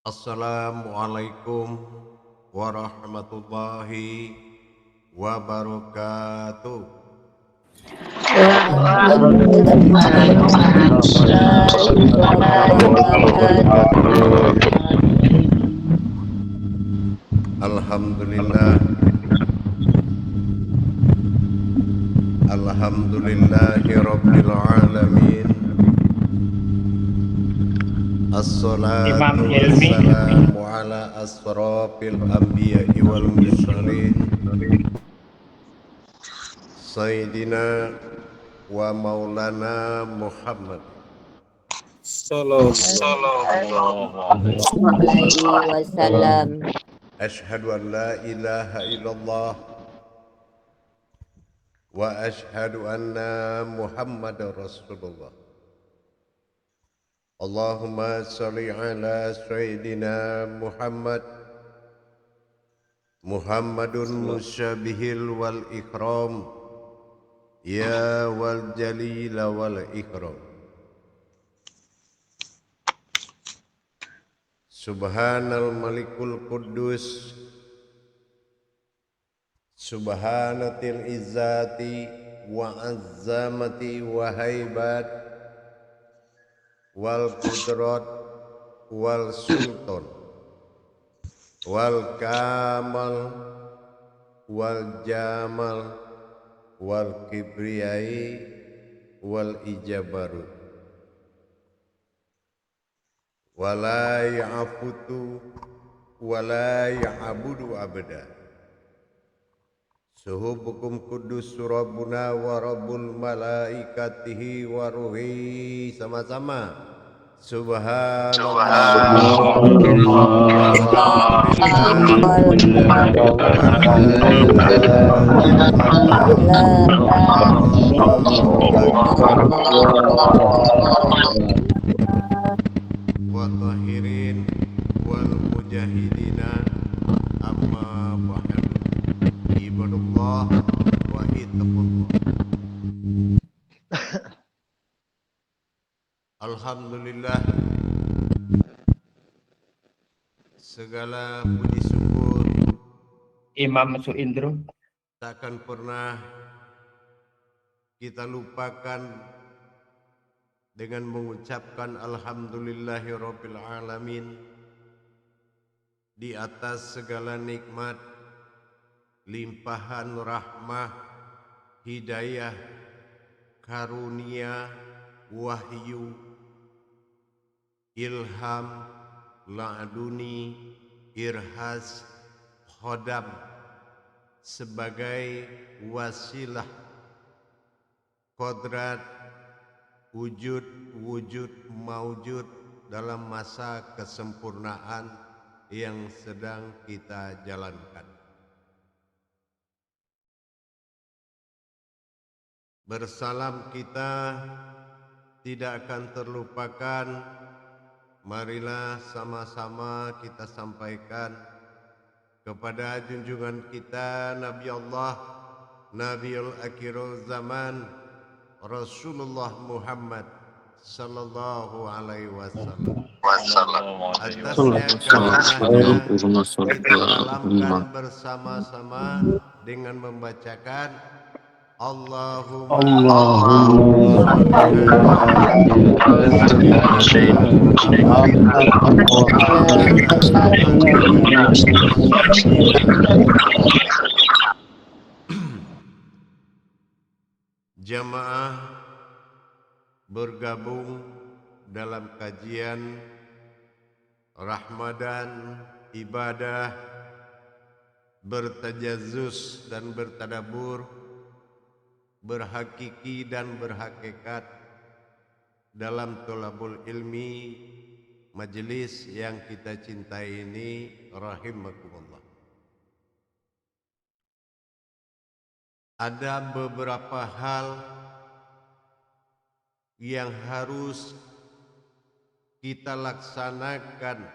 Assalamualaikum warahmatullahi wabarakatuh. Waalaikumsalam warahmatullahi wabarakatuh. Alhamdulillah, alhamdulillahi rabbil alamin. Assalatu Imam Hilmi. wassalamu ala asrafil anbiya'i wal mursalin Sayyidina wa maulana Muhammad Alaihi wasallam. Ashhadu an la ilaha illallah wa ashhadu anna Muhammadar Rasulullah. Allahumma salli ala Sayyidina Muhammadun musyabihil wal ikram ya wal jalila wal ikram. Subhanal malikul quddus subhanatil izzati wa azzamati wa haibat wal qudrat wal sultan wal kamal wal jamal wal kibriyai wal ijabarut wala ya'futu wala ya'budu abada. Suhubukum kudus rabbuna wa rabbul malaikatihi wa ruhi. Sama-sama Subhanallah wa tahirin wal mujahidina amma ba'du. Ibadullah wa ittaqullah. Alhamdulillah, segala puji syukur Imam Suindro. takkan pernah kita lupakan dengan mengucapkan alhamdulillahirabbil alamin di atas segala nikmat, limpahan rahmah, hidayah, karunia, wahyu, ilham, la'duni, irhas, khodam sebagai wasilah kodrat wujud maujud dalam masa kesempurnaan yang sedang kita jalankan. Bersalam kita tidak akan terlupakan. Marilah sama-sama kita sampaikan kepada junjungan kita Nabi Allah, Nabiul Akhirul Zaman, Rasulullah Muhammad sallallahu alaihi wasallam. Atasnya karunia kita salamkan bersama-sama dengan membacakan Allahumma Jamaah bergabung dalam kajian Ramadan, ibadah, bertajazus dan bertadabur, berhakiki dan berhakikat dalam thalabul ilmi majelis yang kita cintai ini, rahimakumullah. Ada beberapa hal yang harus kita laksanakan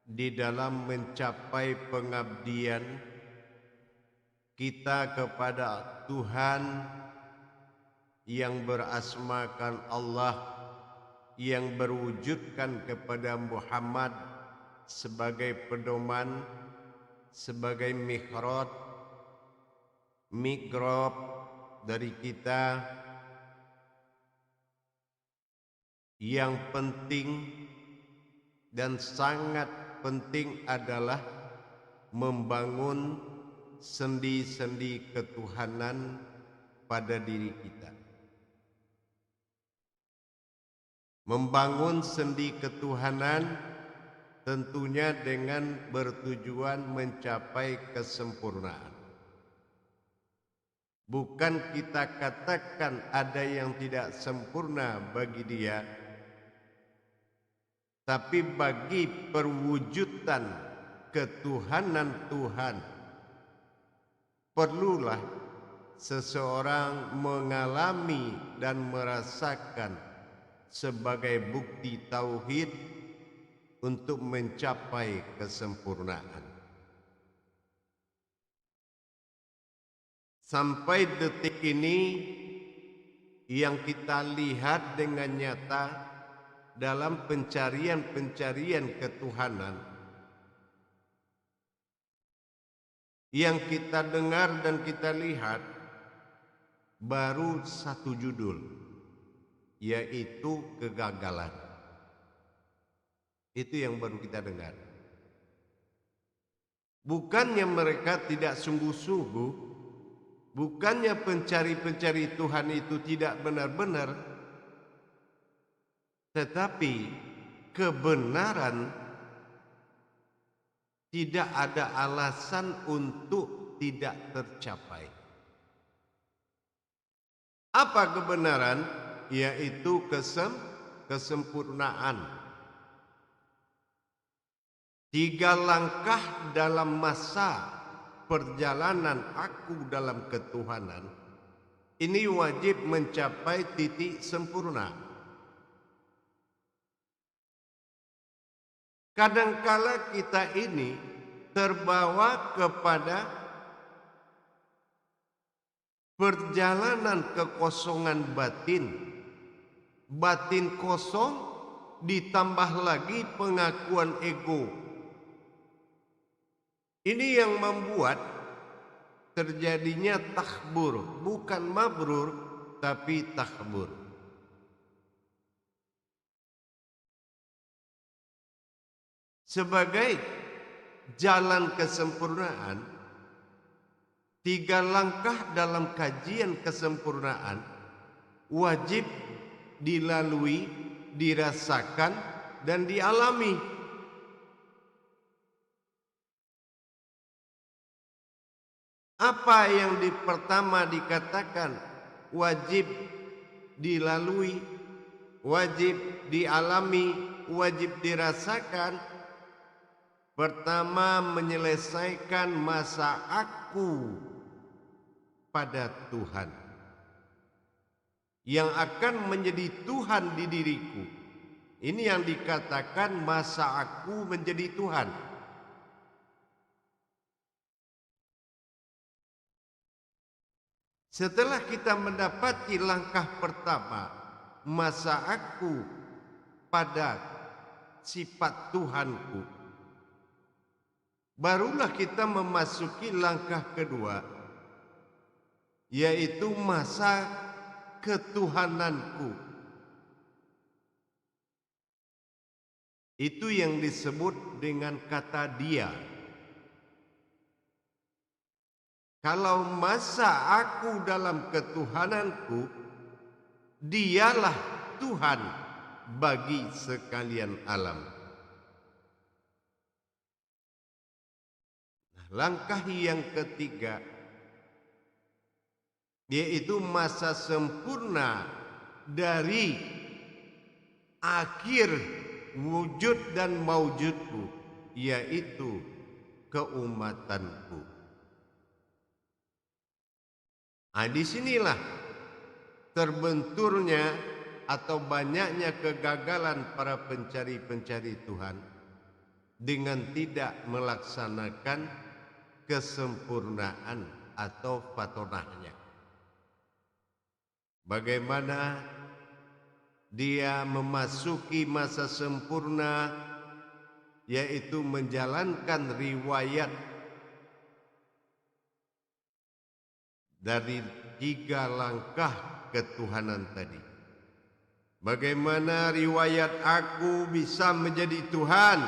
di dalam mencapai pengabdian kita kepada Tuhan yang berasmakan Allah, yang berwujudkan kepada Muhammad sebagai pedoman, sebagai mihrab dari kita. Yang penting dan sangat penting adalah membangun sendi-sendi ketuhanan pada diri kita. Membangun sendi ketuhanan tentunya dengan bertujuan mencapai kesempurnaan. Bukan kita katakan ada yang tidak sempurna bagi dia, tapi bagi perwujudan ketuhanan Tuhan, perlulah seseorang mengalami dan merasakan sebagai bukti tauhid untuk mencapai kesempurnaan. Sampai detik ini yang kita lihat dengan nyata dalam pencarian ketuhanan, yang kita dengar dan kita lihat baru satu judul, yaitu kegagalan. Itu yang baru kita dengar. Bukannya mereka tidak sungguh-sungguh, bukannya pencari-pencari Tuhan itu tidak benar-benar, tetapi kebenaran tidak ada alasan untuk tidak tercapai. Apa kebenaran? Yaitu kesempurnaan. 3 langkah dalam masa perjalanan aku dalam ketuhanan ini wajib mencapai titik sempurna. Kadangkala kita ini terbawa kepada perjalanan kekosongan batin. Batin kosong ditambah lagi pengakuan ego. Ini yang membuat terjadinya takhbur, bukan mabrur tapi takhbur. Sebagai jalan kesempurnaan, 3 langkah dalam kajian kesempurnaan wajib dilalui, dirasakan, dan dialami. Apa yang pertama dikatakan wajib dilalui, wajib dialami, wajib dirasakan? Pertama, menyelesaikan masa aku pada Tuhan yang akan menjadi Tuhan di diriku. Ini yang dikatakan masa aku menjadi Tuhan. Setelah kita mendapati langkah pertama, masa aku pada sifat Tuhanku, barulah kita memasuki langkah kedua, yaitu masa ketuhananku. Itu yang disebut dengan kata dia. Kalau masa aku dalam ketuhananku, dialah Tuhan bagi sekalian alam. Langkah yang ketiga, yaitu masa sempurna dari akhir wujud dan maujudku, yaitu keumatanku. Disinilah terbenturnya atau banyaknya kegagalan para pencari-pencari Tuhan dengan tidak melaksanakan kesempurnaan atau fatonahnya. Bagaimana dia memasuki masa sempurna, yaitu menjalankan riwayat dari 3 langkah ketuhanan tadi. Bagaimana riwayat aku bisa menjadi Tuhan,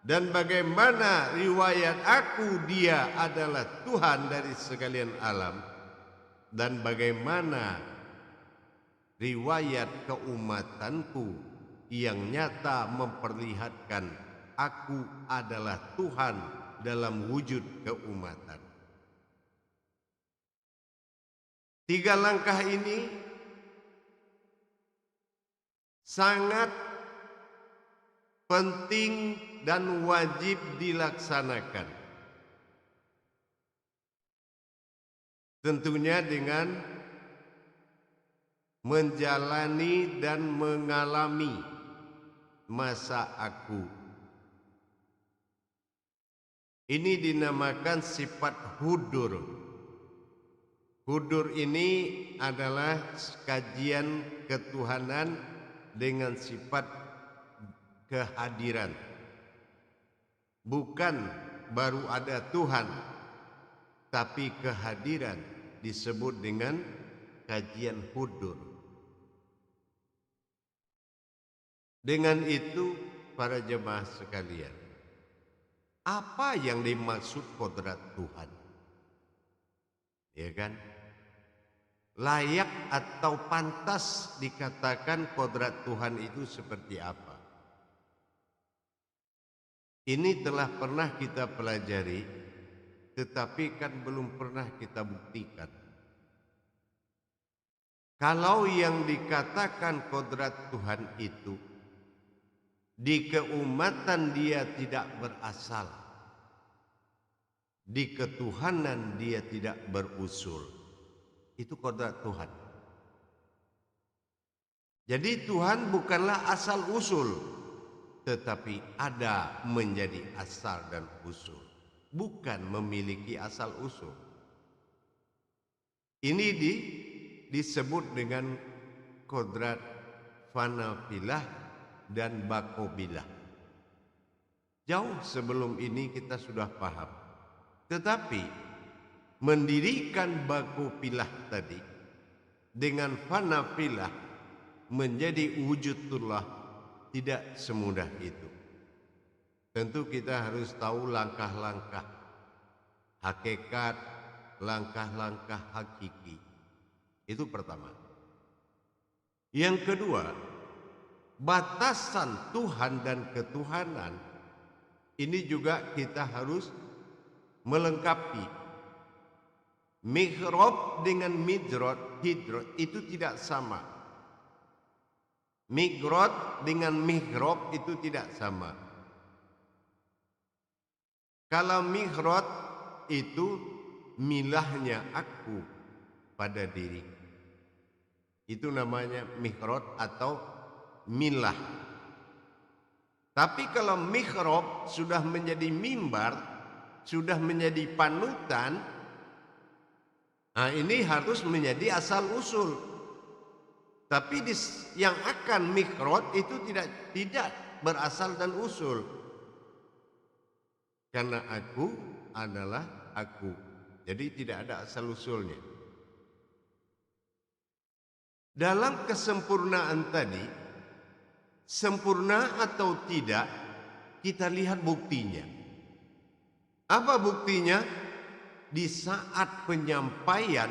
dan bagaimana riwayat aku dia adalah Tuhan dari sekalian alam, dan bagaimana riwayat keumatanku yang nyata memperlihatkan aku adalah Tuhan dalam wujud keumatan. 3 langkah ini sangat penting dan wajib dilaksanakan. Tentunya dengan menjalani dan mengalami masa aku. Ini dinamakan sifat hudur. Hudur ini adalah kajian ketuhanan dengan sifat kehadiran. Bukan baru ada Tuhan, tapi kehadiran disebut dengan kajian hudur. Dengan itu, para jemaah sekalian, apa yang dimaksud kodrat Tuhan? Ya kan? Layak atau pantas dikatakan kodrat Tuhan itu seperti apa? Ini telah pernah kita pelajari, tetapi kan belum pernah kita buktikan. Kalau yang dikatakan kodrat Tuhan itu di keumatan dia tidak berasal, di ketuhanan dia tidak berusul, itu kodrat Tuhan. Jadi Tuhan bukanlah asal usul, tetapi ada menjadi asal dan usul, bukan memiliki asal usul. Ini disebut dengan kodrat fanafilah dan bakobilah. Jauh sebelum ini kita sudah paham. Tetapi mendirikan bakobilah tadi dengan fanafilah menjadi wujudullah tidak semudah itu. Tentu kita harus tahu langkah-langkah hakikat, langkah-langkah hakiki. Itu pertama. Yang kedua, batasan Tuhan dan ketuhanan ini juga kita harus melengkapi. Mihrab dengan hidrot itu tidak sama. Migrot dengan mihrab itu tidak sama. Kalau mihrab itu milahnya aku pada diri, itu namanya mihrab atau milah. Tapi kalau mihrab sudah menjadi mimbar, sudah menjadi panutan, nah ini harus menjadi asal usul. Tapi yang akan mihrab itu tidak berasal dan usul. Karena aku adalah aku. Jadi tidak ada asal usulnya. Dalam kesempurnaan tadi, sempurna atau tidak, kita lihat buktinya. Apa buktinya? Di saat penyampaian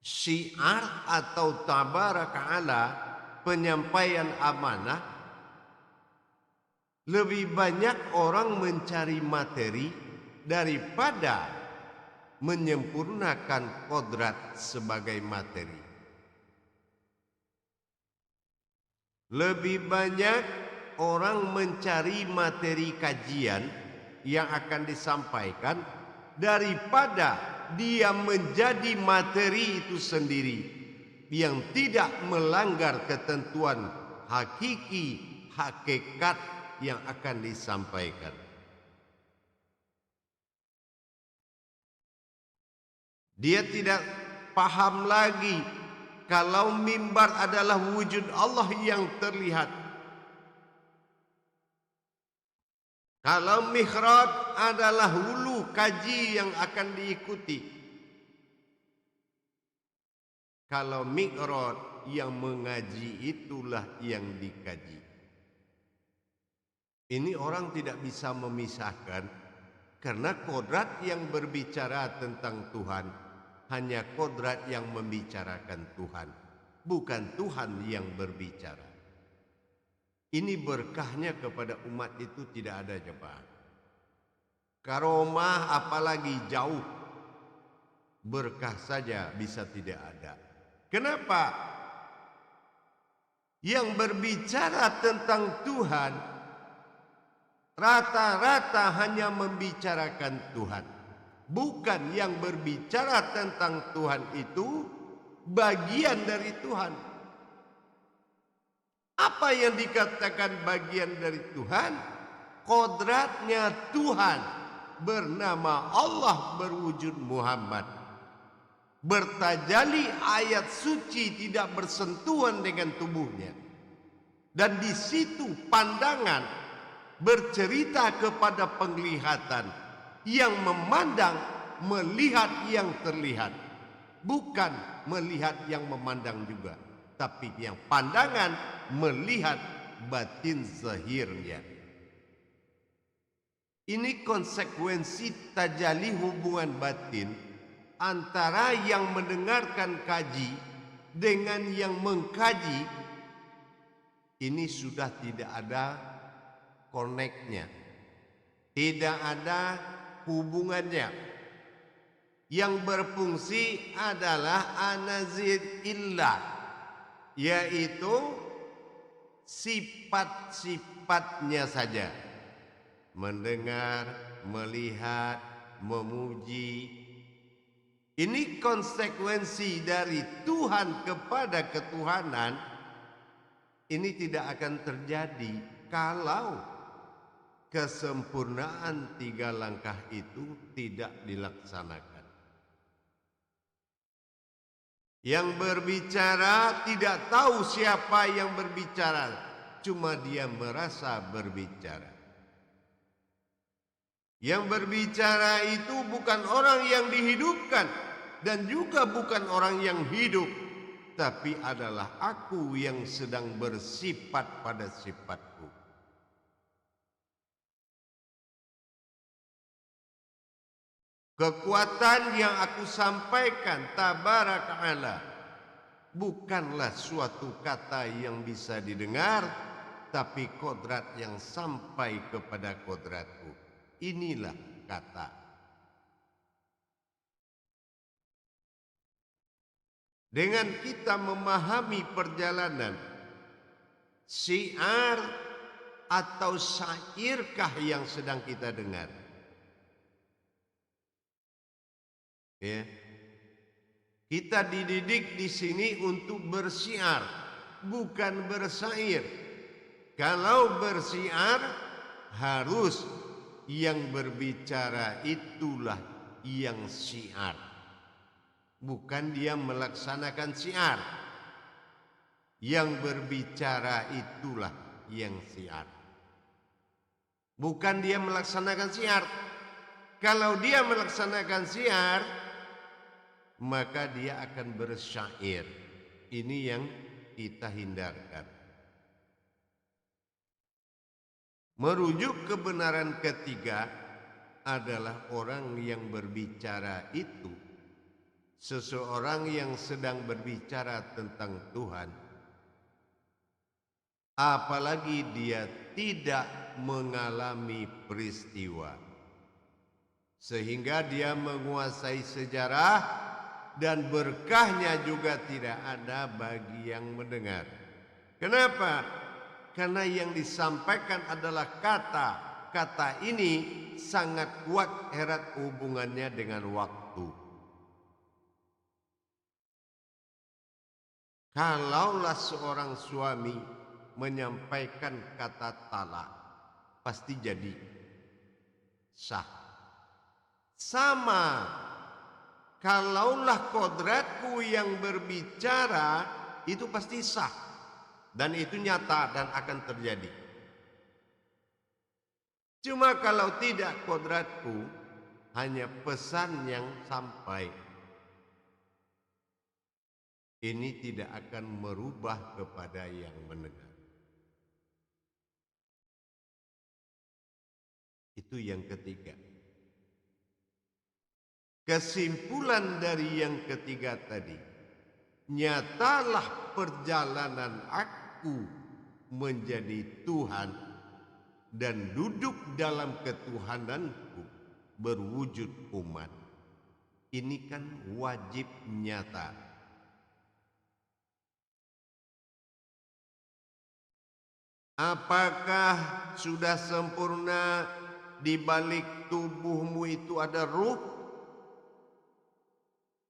syiar atau tabaraka'ala, penyampaian amanah, lebih banyak orang mencari materi daripada menyempurnakan kodrat sebagai materi. Lebih banyak orang mencari materi kajian yang akan disampaikan daripada dia menjadi materi itu sendiri yang tidak melanggar ketentuan hakiki, hakikat yang akan disampaikan. Dia tidak paham lagi Kalau mimbar adalah wujud Allah yang terlihat, kalau mihrab adalah hulu kaji yang akan diikuti, kalau mi'raj yang mengaji itulah yang dikaji. Ini orang tidak bisa memisahkan, karena kodrat yang berbicara tentang Tuhan hanya kodrat yang membicarakan Tuhan, bukan Tuhan yang berbicara. Ini berkahnya kepada umat itu tidak ada jemaah. Karomah apalagi jauh, berkah saja bisa tidak ada. Kenapa? Yang berbicara tentang Tuhan rata-rata hanya membicarakan Tuhan. Bukan yang berbicara tentang Tuhan itu bagian dari Tuhan. Apa yang dikatakan bagian dari Tuhan? Kodratnya Tuhan bernama Allah berwujud Muhammad. Bertajali ayat suci tidak bersentuhan dengan tubuhnya. Dan di situ pandangan bercerita kepada penglihatan yang memandang melihat yang terlihat, bukan melihat yang memandang juga, tapi yang pandangan melihat batin zahirnya. Ini konsekuensi tajalli hubungan batin antara yang mendengarkan kaji dengan yang mengkaji. Ini sudah tidak ada koneknya, tidak ada hubungannya. Yang berfungsi adalah anazid illah, yaitu sifat-sifatnya saja. Mendengar, melihat, memuji. Ini konsekuensi dari Tuhan kepada ketuhanan. Ini tidak akan terjadi kalau kesempurnaan 3 langkah itu tidak dilaksanakan. Yang berbicara tidak tahu siapa yang berbicara, cuma dia merasa berbicara. Yang berbicara itu bukan orang yang dihidupkan dan juga bukan orang yang hidup, tapi adalah aku yang sedang bersifat pada sifatku. Kekuatan yang aku sampaikan tabaraka ta'ala bukanlah suatu kata yang bisa didengar, tapi kodrat yang sampai kepada kodratku. Inilah kata. Dengan kita memahami perjalanan, syiar atau syairkah yang sedang kita dengar? Ya. Kita dididik di sini untuk bersyiar, bukan bersyair. Kalau bersyiar harus yang berbicara itulah yang syiar, bukan dia melaksanakan syiar. Yang berbicara itulah yang syiar, bukan dia melaksanakan syiar. Kalau dia melaksanakan syiar, maka dia akan bersyair. Ini yang kita hindarkan. Merujuk kebenaran ketiga adalah orang yang berbicara itu seseorang yang sedang berbicara tentang Tuhan, apalagi dia tidak mengalami peristiwa, sehingga dia menguasai sejarah dan berkahnya juga tidak ada bagi yang mendengar. Kenapa? Karena yang disampaikan adalah kata. Kata ini sangat kuat erat hubungannya dengan waktu. Kalaulah seorang suami menyampaikan kata talak, pasti jadi sah. Sama kalaulah kodratku yang berbicara, itu pasti sah. Dan itu nyata dan akan terjadi. Cuma kalau tidak kodratku, hanya pesan yang sampai. Ini tidak akan merubah kepada yang mendengar. Itu yang ketiga. Kesimpulan dari yang ketiga tadi, nyatalah perjalanan aku menjadi Tuhan dan duduk dalam ketuhananku berwujud umat. Ini kan wajib nyata. Apakah sudah sempurna di balik tubuhmu itu ada ruh?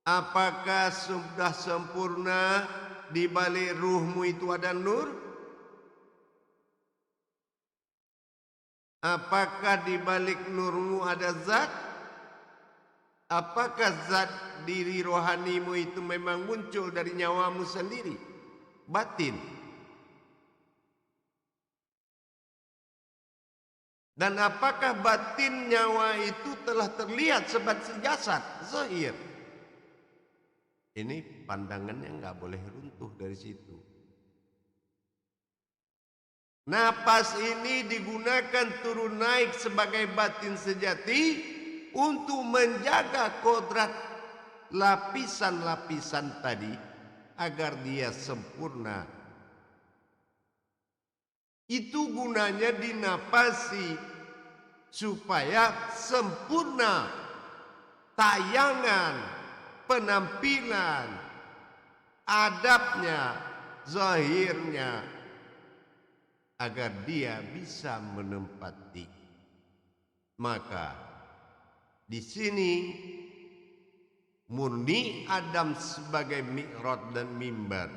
Apakah sudah sempurna di balik ruhmu itu ada nur? Apakah di balik nurmu ada zat? Apakah zat diri rohanimu itu memang muncul dari nyawamu sendiri? Batin. Dan apakah batin nyawa itu telah terlihat sebagai jasad, zahir? Ini pandangannya nggak boleh runtuh dari situ. Napas ini digunakan turun naik sebagai batin sejati untuk menjaga kodrat lapisan-lapisan tadi agar dia sempurna. Itu gunanya dinapasi supaya sempurna tayangan, penampilan, adabnya, zahirnya, agar dia bisa menempati. Maka di sini murni Adam sebagai mi'raj dan mimbar.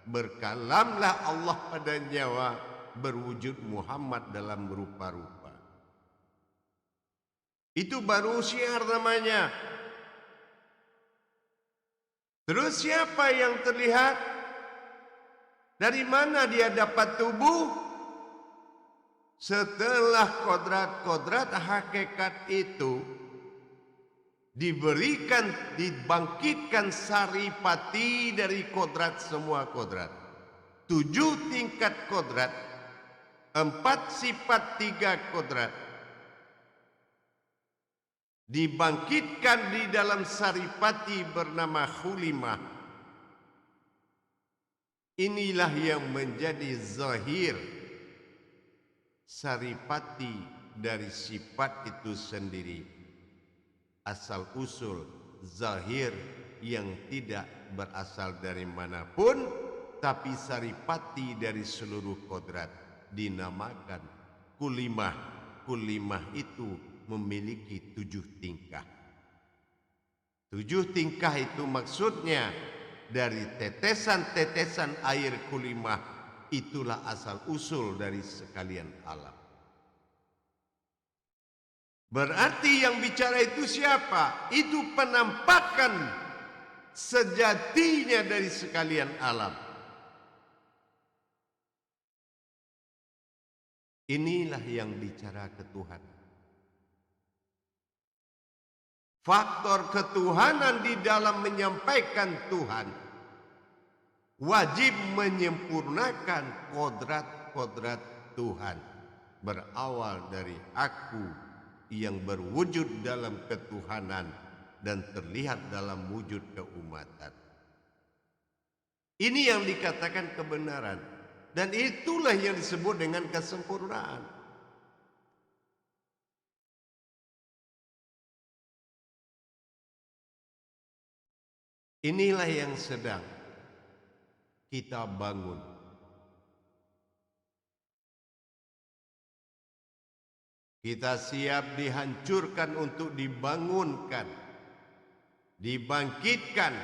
Berkalamlah Allah pada nyawa, berwujud Muhammad dalam rupa-rupa. Itu baru syiar namanya. Terus siapa yang terlihat? Dari mana dia dapat tubuh? Setelah kodrat-kodrat hakikat itu diberikan, dibangkitkan saripati dari kodrat semua kodrat. 7 tingkat kodrat, 4 sifat 3 kodrat. Dibangkitkan di dalam saripati bernama Khulimah. Inilah yang menjadi zahir saripati dari sifat itu sendiri. Asal usul zahir yang tidak berasal dari manapun, tapi saripati dari seluruh kodrat, dinamakan Khulimah. Khulimah itu memiliki 7 tingkah. 7 tingkah itu maksudnya dari tetesan-tetesan air Khulimah, itulah asal usul dari sekalian alam. Berarti yang bicara itu siapa? Itu penampakan sejatinya dari sekalian alam. Inilah yang bicara ketuhanan. Faktor ketuhanan di dalam menyampaikan Tuhan wajib menyempurnakan kodrat-kodrat Tuhan, berawal dari aku yang berwujud dalam ketuhanan dan terlihat dalam wujud keumatan. Ini yang dikatakan kebenaran, dan itulah yang disebut dengan kesempurnaan. Inilah yang sedang kita bangun. Kita siap dihancurkan untuk dibangunkan, dibangkitkan.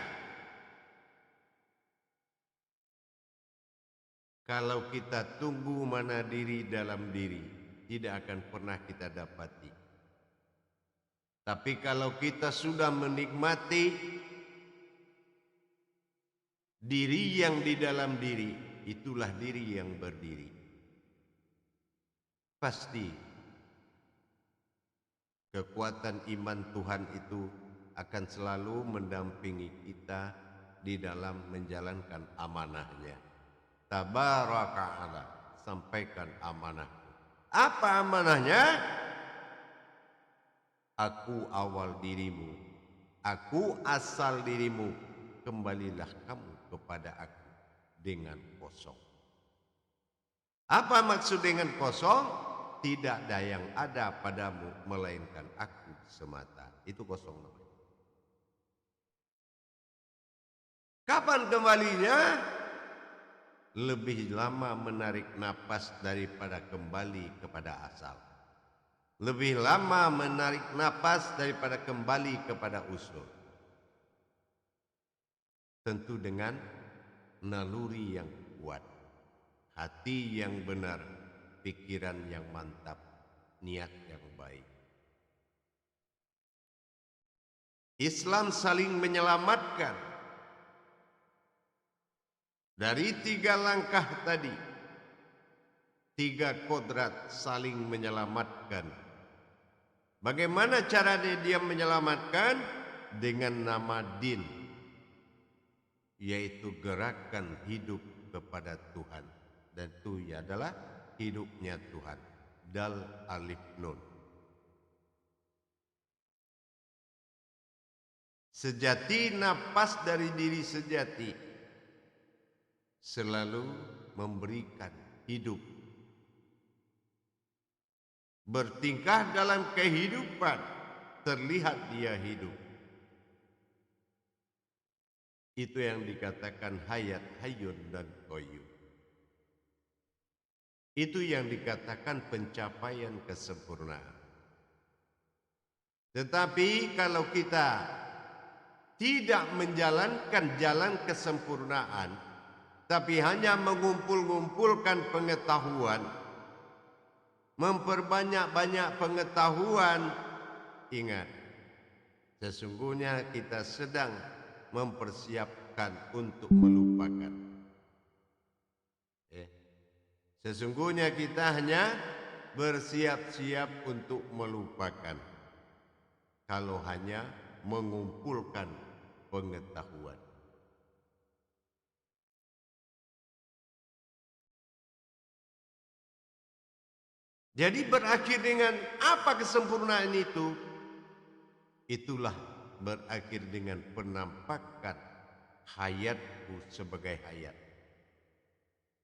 Kalau kita tunggu mana diri dalam diri, tidak akan pernah kita dapati. Tapi kalau kita sudah menikmati Diri yang di dalam diri, itulah diri yang berdiri. Pasti kekuatan iman Tuhan itu akan selalu mendampingi kita di dalam menjalankan amanahnya. Tabaraka Allah, sampaikan amanah. Apa amanahnya? Aku awal dirimu, aku asal dirimu, kembalilah kamu kepada aku dengan kosong. Apa maksud dengan kosong? Tidak ada yang ada padamu melainkan aku semata. Itu kosong namanya. Kapan kembalinya? Lebih lama menarik napas daripada kembali kepada asal. Lebih lama menarik napas daripada kembali kepada usul. Tentu dengan naluri yang kuat, hati yang benar, pikiran yang mantap, niat yang baik. Islam saling menyelamatkan dari 3 langkah tadi. 3 kodrat saling menyelamatkan. Bagaimana caranya dia menyelamatkan? Dengan nama din, yaitu gerakan hidup kepada Tuhan. Dan itu adalah hidupnya Tuhan. Dal alif nun. Sejati, napas dari diri sejati selalu memberikan hidup. Bertingkah dalam kehidupan, terlihat dia hidup. Itu yang dikatakan hayat, hayyun dan qayyum. Itu yang dikatakan pencapaian kesempurnaan. Tetapi kalau kita tidak menjalankan jalan kesempurnaan, tapi hanya mengumpul-ngumpulkan pengetahuan, memperbanyak-banyak pengetahuan, ingat, sesungguhnya kita sedang mempersiapkan untuk melupakan. Sesungguhnya kita hanya bersiap-siap untuk melupakan kalau hanya mengumpulkan pengetahuan. Jadi berakhir dengan apa kesempurnaan itu? Itulah berakhir dengan penampakan hayatku sebagai hayat.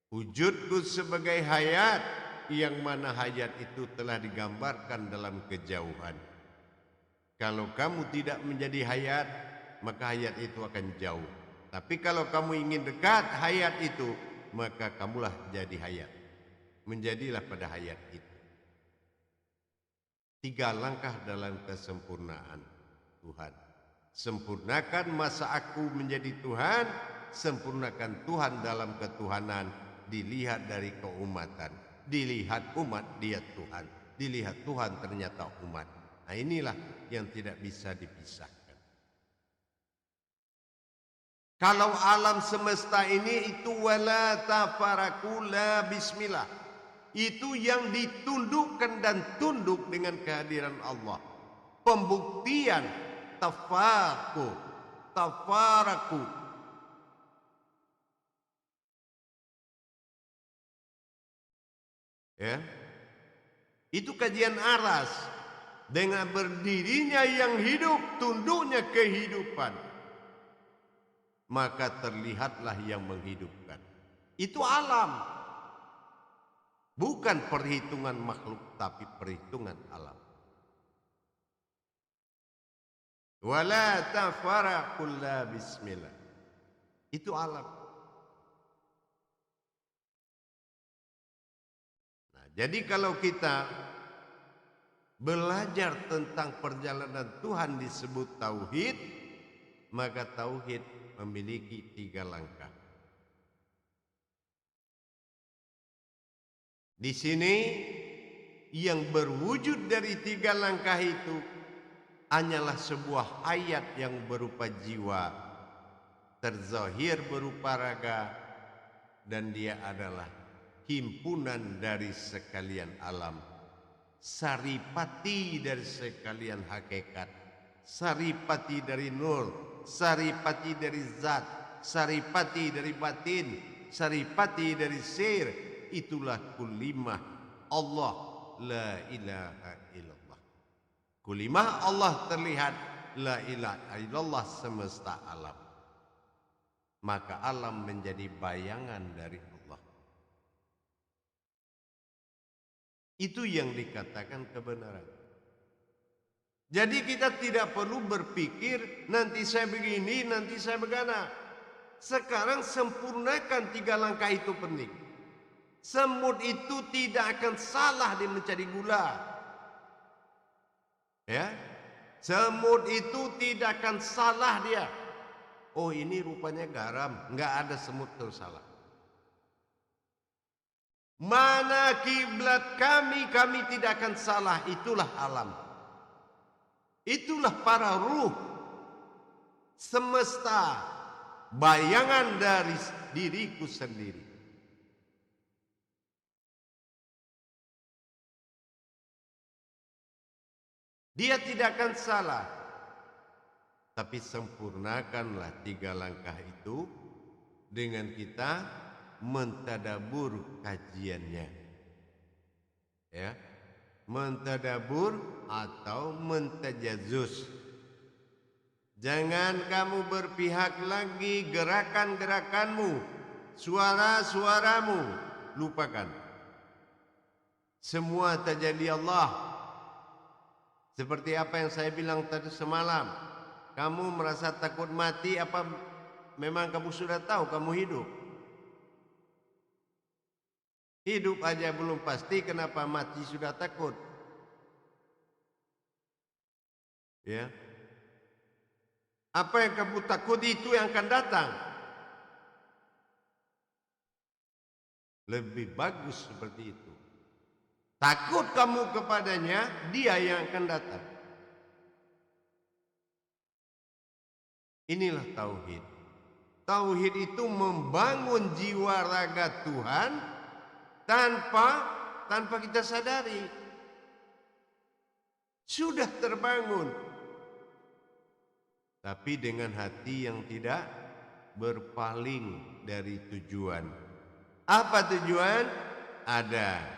Wujudku sebagai hayat, yang mana hayat itu telah digambarkan dalam kejauhan. Kalau kamu tidak menjadi hayat, maka hayat itu akan jauh. Tapi kalau kamu ingin dekat hayat itu, maka kamulah jadi hayat. Menjadilah pada hayat itu. 3 langkah dalam kesempurnaan Tuhan. Sempurnakan masa aku menjadi Tuhan, sempurnakan Tuhan dalam ketuhanan. Dilihat dari keumatan, dilihat umat dia Tuhan, dilihat Tuhan ternyata umat. Nah, inilah yang tidak bisa dipisahkan. Kalau alam semesta ini itu wala tafaraku la bismillah, itu yang ditundukkan dan tunduk dengan kehadiran Allah. Pembuktian tafaraku. Ya, itu kajian aras. Dengan berdirinya yang hidup, tunduknya kehidupan, maka terlihatlah yang menghidupkan. Itu alam, bukan perhitungan makhluk, tapi perhitungan alam. Wala tafaraqul la bismillah, itu alam. Jadi kalau kita belajar tentang perjalanan Tuhan disebut tauhid, maka tauhid memiliki 3 langkah. Di sini yang berwujud dari 3 langkah itu hanyalah sebuah ayat yang berupa jiwa. terzahir berupa raga, dan dia adalah himpunan dari sekalian alam, saripati dari sekalian hakikat, saripati dari nur, saripati dari zat, saripati dari batin, saripati dari sir. Itulah kulimah Allah, la ilaha illallah. Kulimah Allah terlihat, la ilaha illallah semesta alam. Maka alam menjadi bayangan dari Allah. Itu yang dikatakan kebenaran. Jadi kita tidak perlu berpikir nanti saya begini, nanti saya begana. Sekarang sempurnakan 3 langkah itu penting. Semut itu tidak akan salah dia mencari gula. Ya, semut itu tidak akan salah dia. Oh, ini rupanya garam, nggak ada semut terus salah. Mana kiblat kami tidak akan salah. Itulah alam. Itulah para ruh semesta, bayangan dari diriku sendiri. Dia tidak akan salah. Tapi sempurnakanlah 3 langkah itu dengan kita mentadabur kajiannya. Ya, mentadabur atau mentajazus. Jangan kamu berpihak lagi gerakan-gerakanmu, suara-suaramu, lupakan. Semua tajalli Allah. Seperti apa yang saya bilang tadi semalam. Kamu merasa takut mati, apa memang kamu sudah tahu kamu hidup? Hidup aja belum pasti, kenapa mati sudah takut? Ya. Apa yang kamu takut itu yang akan datang. Lebih bagus seperti itu. Takut kamu kepadanya, dia yang akan datang. Inilah tauhid. Tauhid itu membangun jiwa raga Tuhan tanpa kita sadari. Sudah terbangun. Tapi dengan hati yang tidak berpaling dari tujuan. Apa tujuan? Ada.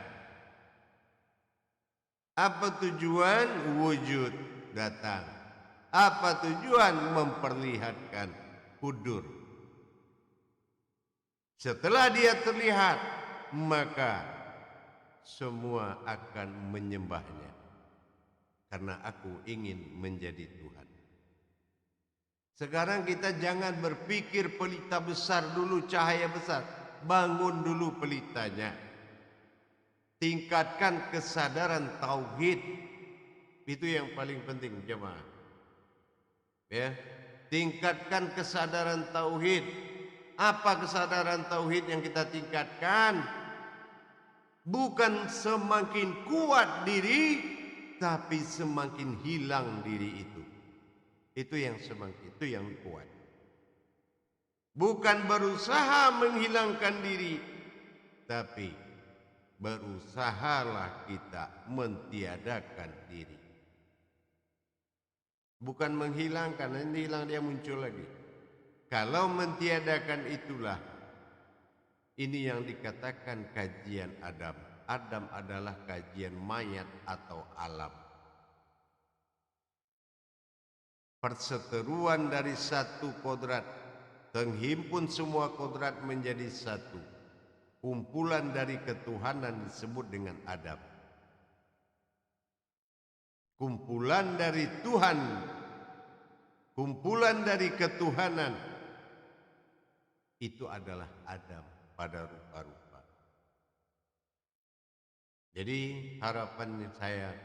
Apa tujuan? Wujud datang. Apa tujuan? Memperlihatkan kudur. Setelah dia terlihat, maka semua akan menyembahnya. Karena aku ingin menjadi Tuhan. Sekarang kita jangan berpikir pelita besar dulu, cahaya besar. Bangun dulu pelitanya. Tingkatkan kesadaran tauhid. Itu yang paling penting, jemaah. Ya, tingkatkan kesadaran tauhid. Apa kesadaran tauhid yang kita tingkatkan? Bukan semakin kuat diri, tapi semakin hilang diri itu. Itu yang kuat. Bukan berusaha menghilangkan diri, tapi berusahalah kita mentiadakan diri. Bukan menghilangkan, nanti hilang dia muncul lagi. Kalau mentiadakan itulah, ini yang dikatakan kajian Adam. Adam adalah kajian mayat atau alam. Perseteruan dari satu kodrat, menghimpun semua kodrat menjadi satu. Kumpulan dari ketuhanan disebut dengan Adam. Kumpulan dari Tuhan, kumpulan dari ketuhanan, itu adalah Adam pada rupa-rupa. Jadi harapan saya,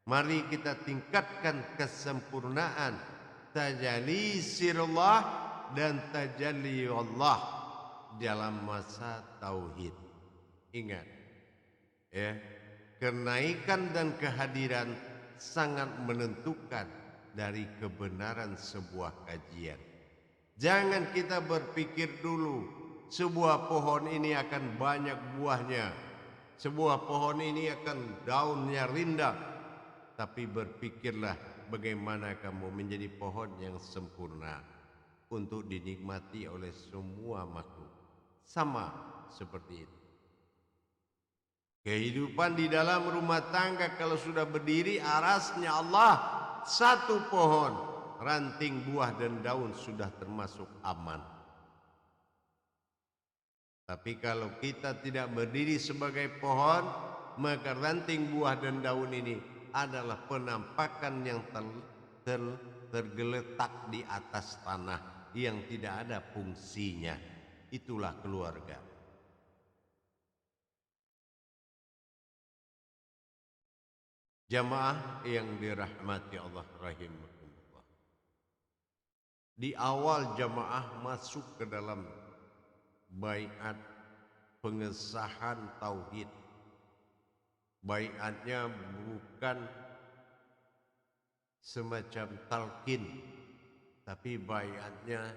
mari kita tingkatkan kesempurnaan tajalli sirullah dan tajalli Allah dalam masa tauhid. Ingat, ya. Kenaikan dan kehadiran sangat menentukan dari kebenaran sebuah kajian. Jangan kita berpikir dulu sebuah pohon ini akan banyak buahnya, sebuah pohon ini akan daunnya rindang. Tapi berpikirlah bagaimana kamu menjadi pohon yang sempurna untuk dinikmati oleh semua makhluk. Sama seperti itu. Kehidupan di dalam rumah tangga kalau sudah berdiri arasnya Allah, satu pohon, ranting buah dan daun sudah termasuk aman. Tapi kalau kita tidak berdiri sebagai pohon, maka ranting buah dan daun ini adalah penampakan yang tergeletak di atas tanah yang tidak ada fungsinya. Itulah keluarga. Jamaah yang dirahmati Allah rahimahullah. Di awal jamaah masuk ke dalam baiat pengesahan tauhid. Baiatnya bukan semacam talqin, tapi baiatnya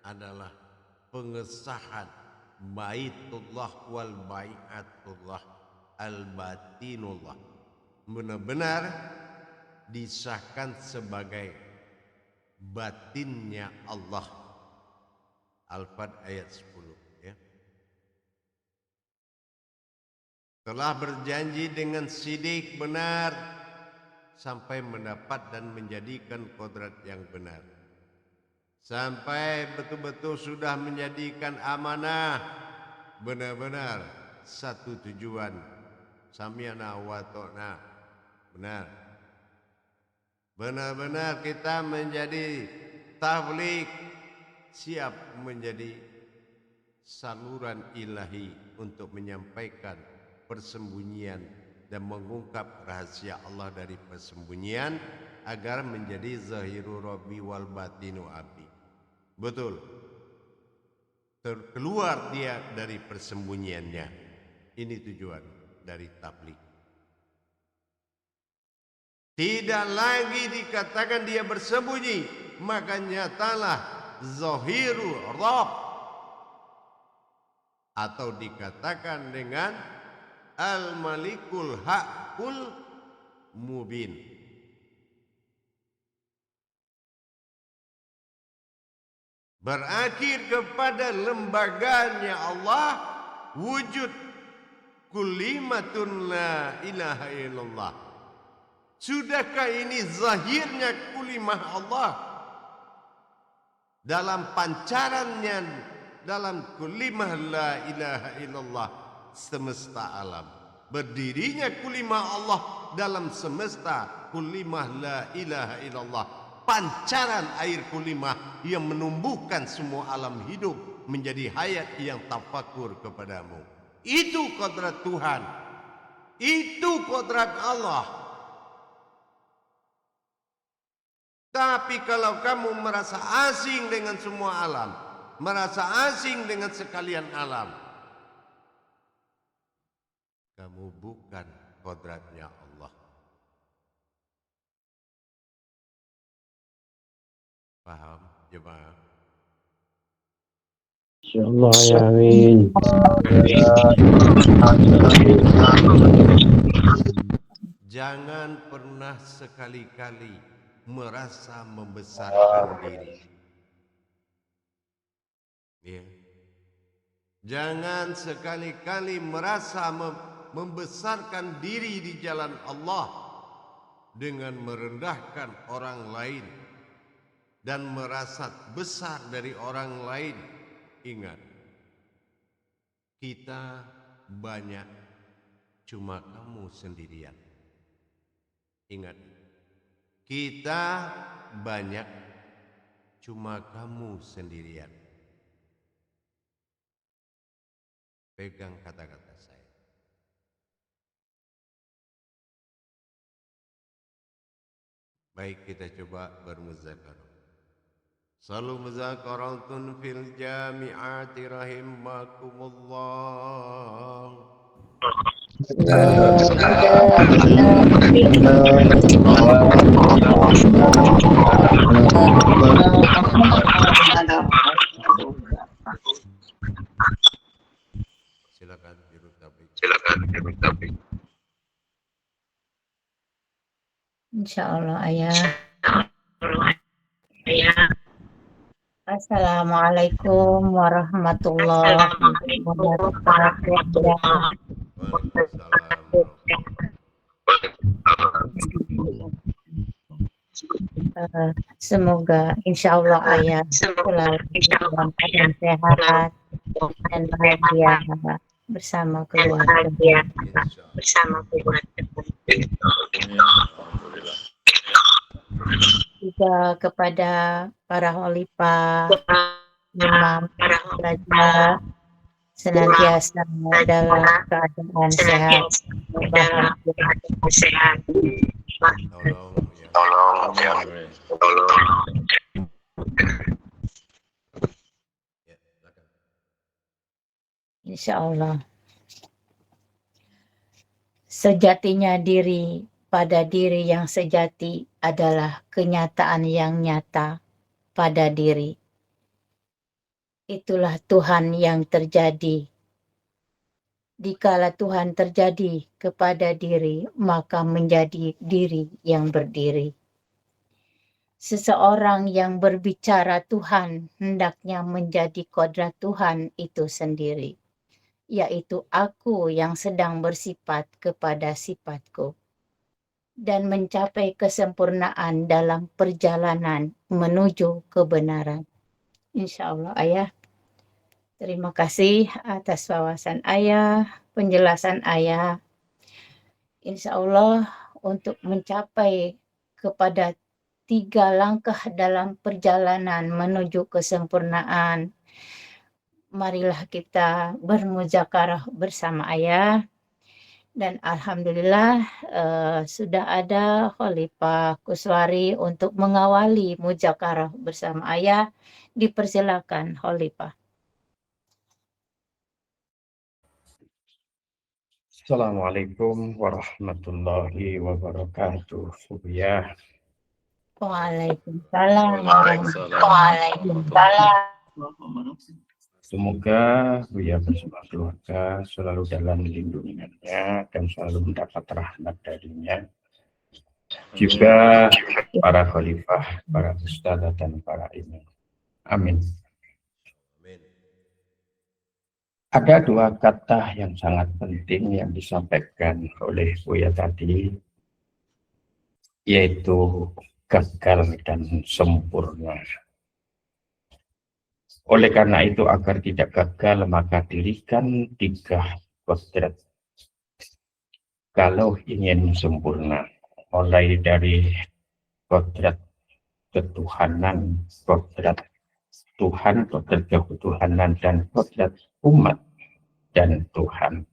adalah pengesahan baitullah wal baiatullah al batinullah. Benar-benar disahkan sebagai batinnya Allah. Al-Fat ayat 10 ya. Telah berjanji dengan sidik benar sampai mendapat dan menjadikan kodrat yang benar. Sampai betul-betul sudah menjadikan amanah benar-benar satu tujuan. Sami'na wa ta'na. Benar. Benar-benar kita menjadi tabligh, siap menjadi saluran ilahi untuk menyampaikan persembunyian dan mengungkap rahasia Allah dari persembunyian agar menjadi zahiru rabbi wal batinu abi. Betul. Terkeluar dia dari persembunyiannya. Ini tujuan dari tabligh. Tidak lagi dikatakan dia bersembunyi, maka nyatalah zahiru rabb, atau dikatakan dengan al-malikul haqqul mubin. Berakhir kepada lembaganya Allah, wujud kulimatun la ilaha illallah. Sudahkah ini zahirnya kulimah Allah? Dalam pancarannya, dalam kulimah la ilaha illallah semesta alam. Berdirinya kulimah Allah dalam semesta kulimah la ilaha illallah. Pancaran air kulimah yang menumbuhkan semua alam hidup menjadi hayat yang tafakur kepadamu. Itu kodrat Tuhan. Itu kodrat Allah. Tapi kalau kamu merasa asing dengan semua alam, merasa asing dengan sekalian alam, kamu bukan kodratnya Allah. Paham, jemaah? Insyaallah ya amin. Jangan pernah sekali-kali merasa membesarkan diri. Ya. Jangan sekali-kali merasa membesarkan diri di jalan Allah dengan merendahkan orang lain dan merasa besar dari orang lain. Ingat, kita banyak, cuma kamu sendirian. Ingat, kita banyak, cuma kamu sendirian. Pegang kata-kata saya. Baik, kita coba bermuzakarah. Salu muzakaratun fil jami'ati rahimakumullah. La Silakan. Insyaallah ayah. Assalamualaikum warahmatullahi wabarakatuh. Semoga insyaallah ayah selalu dalam keadaan sehat dan bahagia bersama keluarga. Juga kepada para khalifah, imam, pelajar senantiasa dalam keadaan sehat, bahagia. Tolong. Insyaallah. Sejatinya diri pada diri yang sejati adalah kenyataan yang nyata pada diri. Itulah Tuhan yang terjadi. Dikala Tuhan terjadi kepada diri, maka menjadi diri yang berdiri. Seseorang yang berbicara Tuhan hendaknya menjadi kodrat Tuhan itu sendiri, yaitu aku yang sedang bersifat kepada sifatku dan mencapai kesempurnaan dalam perjalanan menuju kebenaran. Insyaallah ayah. Terima kasih atas wawasan ayah, penjelasan ayah. Insyaallah untuk mencapai kepada 3 langkah dalam perjalanan menuju kesempurnaan, marilah kita bermuzakarah bersama ayah. Dan alhamdulillah sudah ada Khalifah Kuswari untuk mengawali muzakarah bersama ayah. Dipersilakan Khalifah. Assalamualaikum warahmatullahi wabarakatuh. Ya, Waalaikumsalam. semoga Buya bersama keluarga selalu dalam lindungannya dan selalu mendapat rahmat darinya. Juga para khalifah, para ustadzah dan para imam. Amin. Ada 2 kata yang sangat penting yang disampaikan oleh Buya tadi, yaitu gagal dan sempurna. Oleh karena itu, agar tidak gagal, maka dirikan 3 kodrat kalau ingin sempurna. Mulai dari kodrat ketuhanan, kodrat Tuhan, kodrat ketuhanan, dan kodrat umat dan Tuhan.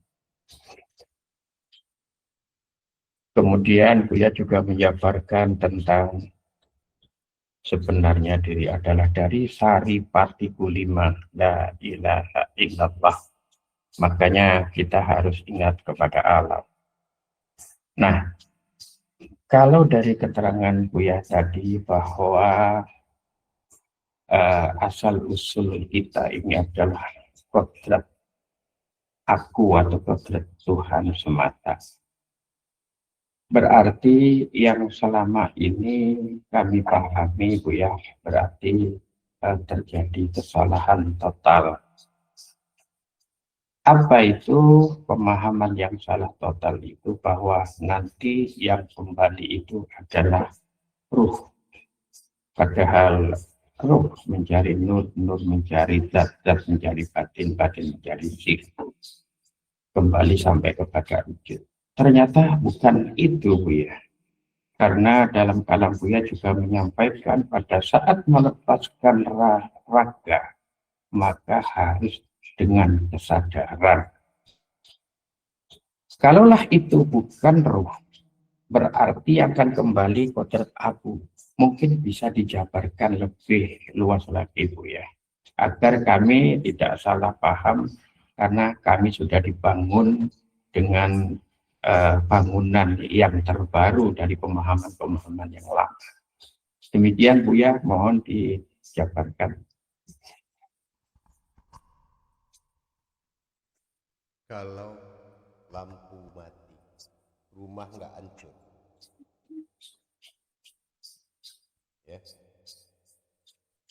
Kemudian Buya juga menjabarkan tentang sebenarnya diri adalah dari sari partikulima la ilaha illallah. Makanya kita harus ingat kepada alam. Nah, kalau dari keterangan Buya tadi bahwa asal usul kita ini adalah kodrat aku atau kodrat Tuhan semata. Berarti yang selama ini kami pahami Buya, berarti terjadi kesalahan total. Apa itu pemahaman yang salah total itu? Bahwa nanti yang kembali itu adalah ruh. Padahal ruh mencari nur, nur mencari zat, zat mencari batin, batin mencari sifat. Kembali sampai kepada wujud. Ternyata bukan itu Buya. Karena dalam kalam Buya juga menyampaikan pada saat melepaskan raga, maka harus dengan kesadaran. Kalaulah itu bukan ruh, berarti akan kembali kodrat aku. Mungkin bisa dijabarkan lebih luas lagi Buya, agar kami tidak salah paham, karena kami sudah dibangun dengan bangunan yang terbaru dari pemahaman-pemahaman yang lama. Demikian Buya, mohon dijabarkan. kalau lampu mati, rumah nggak hancur. Ya.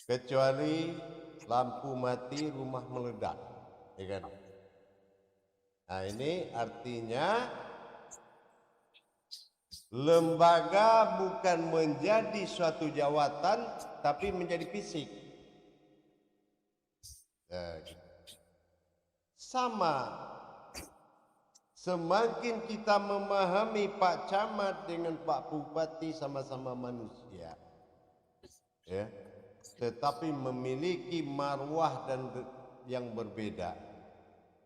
Kecuali lampu mati, rumah meledak, ya kan? Nah, ini artinya lembaga bukan menjadi suatu jawatan, tapi menjadi fisik. Sama, semakin kita memahami Pak Camat dengan Pak Bupati sama-sama manusia, ya, tetapi memiliki marwah dan yang berbeda.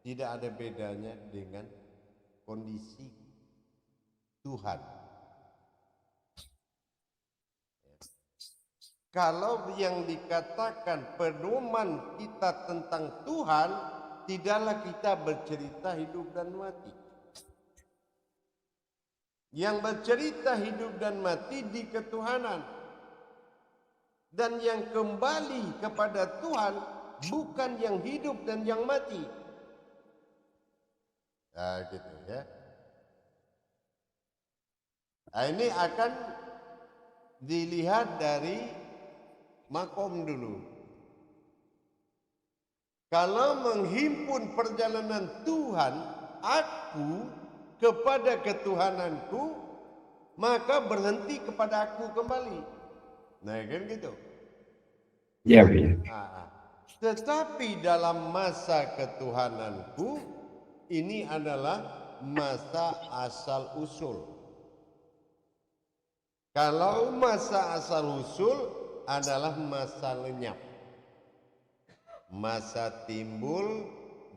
Tidak ada bedanya dengan kondisi Tuhan. Kalau yang dikatakan pedoman kita tentang Tuhan, tidaklah kita bercerita hidup dan mati. Yang bercerita hidup dan mati di ketuhanan. Dan yang kembali kepada Tuhan bukan yang hidup dan yang mati. Nah, gitu ya. Nah, ini akan dilihat dari makom dulu. Kalau menghimpun perjalanan Tuhan, aku kepada ketuhananku, maka berhenti kepada aku kembali. Nah, kan gitu. Ya, ya. Tetapi dalam masa ketuhananku, ini adalah masa asal usul. Kalau masa asal usul adalah masa lenyap, masa timbul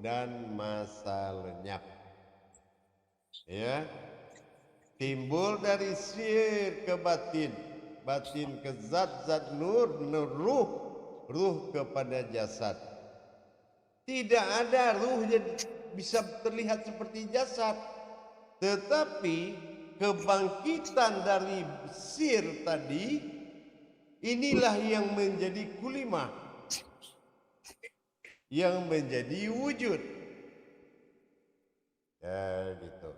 dan masa lenyap. Ya, timbul dari sir ke batin, batin ke zat, zat nur, ruh, ruh kepada jasad. Tidak ada ruh yang bisa terlihat seperti jasad, tetapi kebangkitan dari sir tadi, inilah yang menjadi kulimah, yang menjadi wujud. Ya, gitu.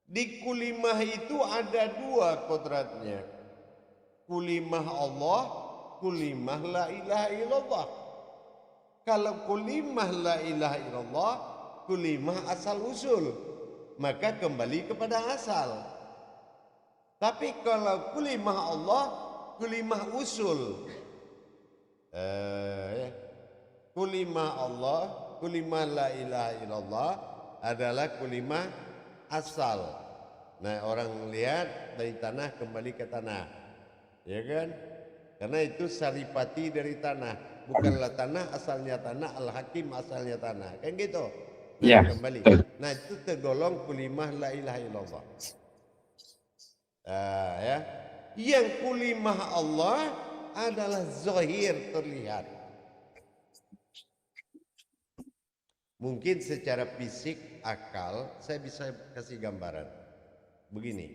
Di kulimah itu ada dua kodratnya. Kulimah Allah, kulimah la ilaha illallah. Kalau kulimah la ilaha illallah, kulimah asal usul, maka kembali kepada asal. Tapi kalau kulimah Allah, kulimah usul. Kulimah Allah, kulimah la ilaha illallah adalah kulimah asal. Nah, orang lihat dari tanah kembali ke tanah, ya kan? Karena itu saripati dari tanah. Bukanlah tanah asalnya tanah, al-hakim asalnya tanah, kan gitu. Nah, Ya, kembali. Nah, itu tergolong kulimah la ilaha illallah. Ya. Yang kulimah Allah adalah zahir, terlihat. Mungkin secara fisik, akal, saya bisa kasih gambaran. Begini,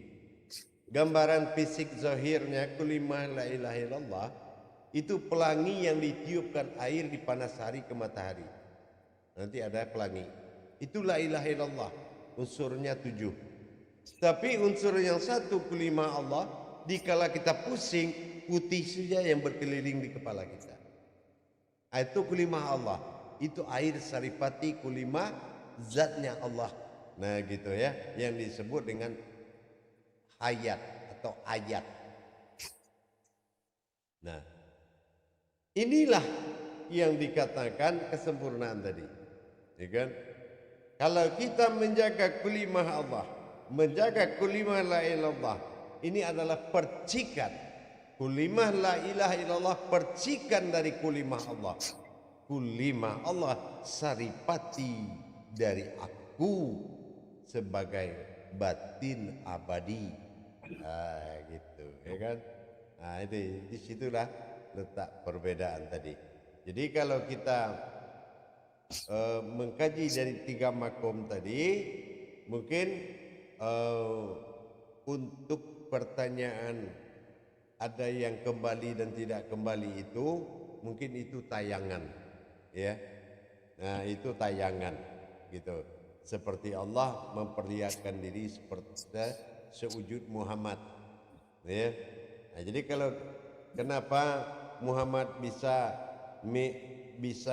gambaran fisik zahirnya kulimah la ilaha illallah itu pelangi yang ditiupkan air dipanas hari ke matahari. Nanti ada pelangi. Itu la ilaha illallah. Unsurnya 7. Tapi unsur yang satu kulimah Allah, dikala kita pusing, putih saja yang berkeliling di kepala kita. Itu kulimah Allah. Itu air saripati kulimah zatnya Allah. Nah, gitu ya, yang disebut dengan hayat atau ayat. Nah, inilah yang dikatakan kesempurnaan tadi, ya kan? Kalau kita menjaga kulimah Allah, menjaga kulimah la ilallah, ini adalah percikan. Kulimah la ilaha illallah percikan dari kulimah Allah. Kulimah Allah saripati dari aku sebagai batin abadi. Gitu, ya kan? Nah, ini disitulah letak perbedaan tadi. Jadi kalau kita mengkaji dari 3 makom tadi, mungkin untuk pertanyaan ada yang kembali dan tidak kembali itu, mungkin itu tayangan, ya. Nah, itu tayangan. gitu. Seperti Allah memperlihatkan diri seperti sewujud Muhammad, ya. Nah, jadi kalau kenapa Muhammad bisa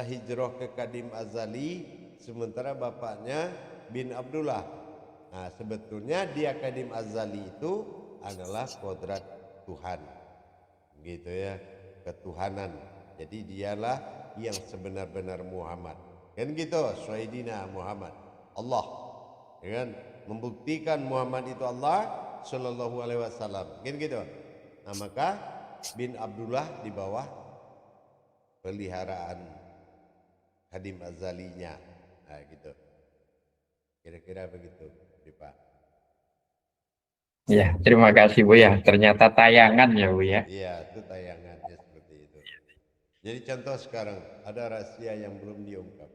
hijrah ke Kadim Azali sementara bapaknya bin Abdullah? Nah, sebetulnya dia Kadim Azali itu adalah kodrat Tuhan, gitu ya, ketuhanan. Jadi dialah yang sebenar-benar Muhammad, kan gitu. Sayyidina Muhammad Allah, ya kan, membuktikan Muhammad itu Allah Shallallahu Alaihi Wasallam, kan gitu. Nah, maka bin Abdullah di bawah peliharaan Kadim Azalinya, nah gitu. Kira-kira begitu, Pak. Ya, terima kasih Bu ya. Ternyata tayangan ya Bu ya. Iya, itu tayangannya seperti itu. Jadi contoh sekarang ada rahasia yang belum diungkap.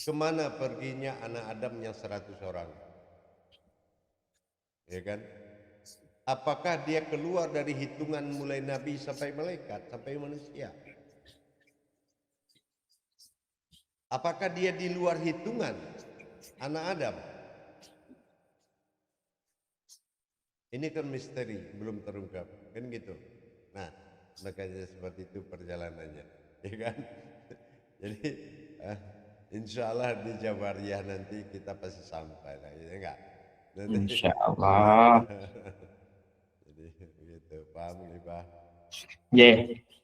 Kemana perginya anak Adam yang 100 orang? Ya kan? Apakah dia keluar dari hitungan mulai Nabi sampai malaikat, sampai manusia? Apakah dia di luar hitungan anak Adam? Ini kan misteri, belum terungkap, kan gitu. Nah, makanya seperti itu perjalanannya, ya kan? Jadi, insya Allah di Jabariyah nanti kita pasti sampai lah, ya enggak? Nanti. Insya Allah. Jadi begitu, paham nih Pak? Ya,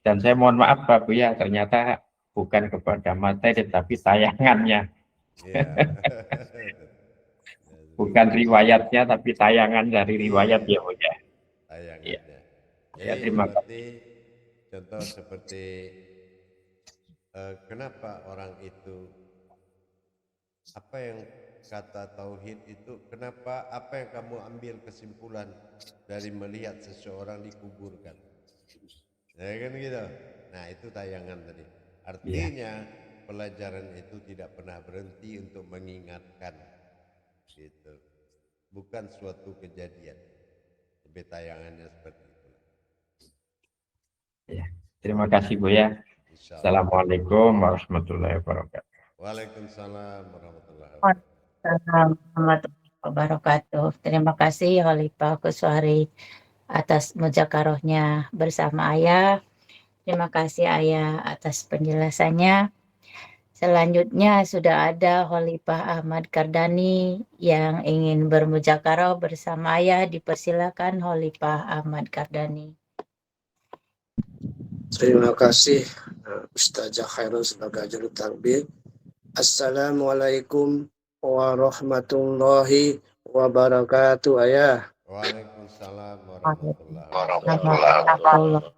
dan saya mohon maaf Pak Bu ya, ternyata bukan kepada materi tapi tayangannya. Iya. Bukan riwayatnya tapi tayangan dari riwayat ya Bu ya. Tayangannya. Ya, Jadi terima seperti contoh seperti kenapa orang itu, apa yang kata tauhid itu, kenapa, apa yang kamu ambil kesimpulan dari melihat seseorang dikuburkan, ya kan gitu. Nah, itu tayangan tadi. Artinya pelajaran itu tidak pernah berhenti untuk mengingatkan, gitu. Bukan suatu kejadian, tapi tayangannya seperti itu. Ya, terima kasih Bu ya. Assalamualaikum warahmatullahi wabarakatuh. Waalaikumsalam warahmatullahi wabarakatuh. Waalaikumsalam warahmatullahi wabarakatuh. Terima kasih Khalifah Kuswari atas mudzakarahnya bersama Ayah. Terima kasih Ayah atas penjelasannya. Selanjutnya sudah ada Khalifah Ahmad Kardani yang ingin bermudzakarah bersama Ayah. Dipersilakan Khalifah Ahmad Kardani. Terima kasih Ustazah Khairul sebagai juru tarbiyah. Assalamualaikum warahmatullahi wabarakatuh Ayah. Waalaikumsalam warahmatullahi wabarakatuh.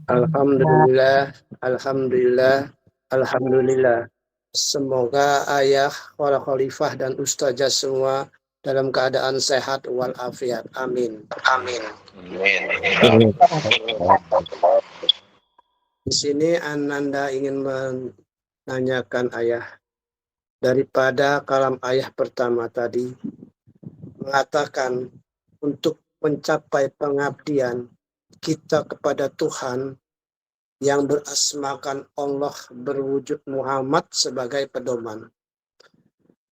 Alhamdulillah, alhamdulillah, alhamdulillah. Semoga Ayah, para khalifah dan ustazah semua dalam keadaan sehat walafiat. Amin. Amin. Di sini Ananda ingin menanyakan Ayah, daripada kalam Ayah pertama tadi mengatakan untuk mencapai pengabdian kita kepada Tuhan yang berasmakan Allah berwujud Muhammad sebagai pedoman.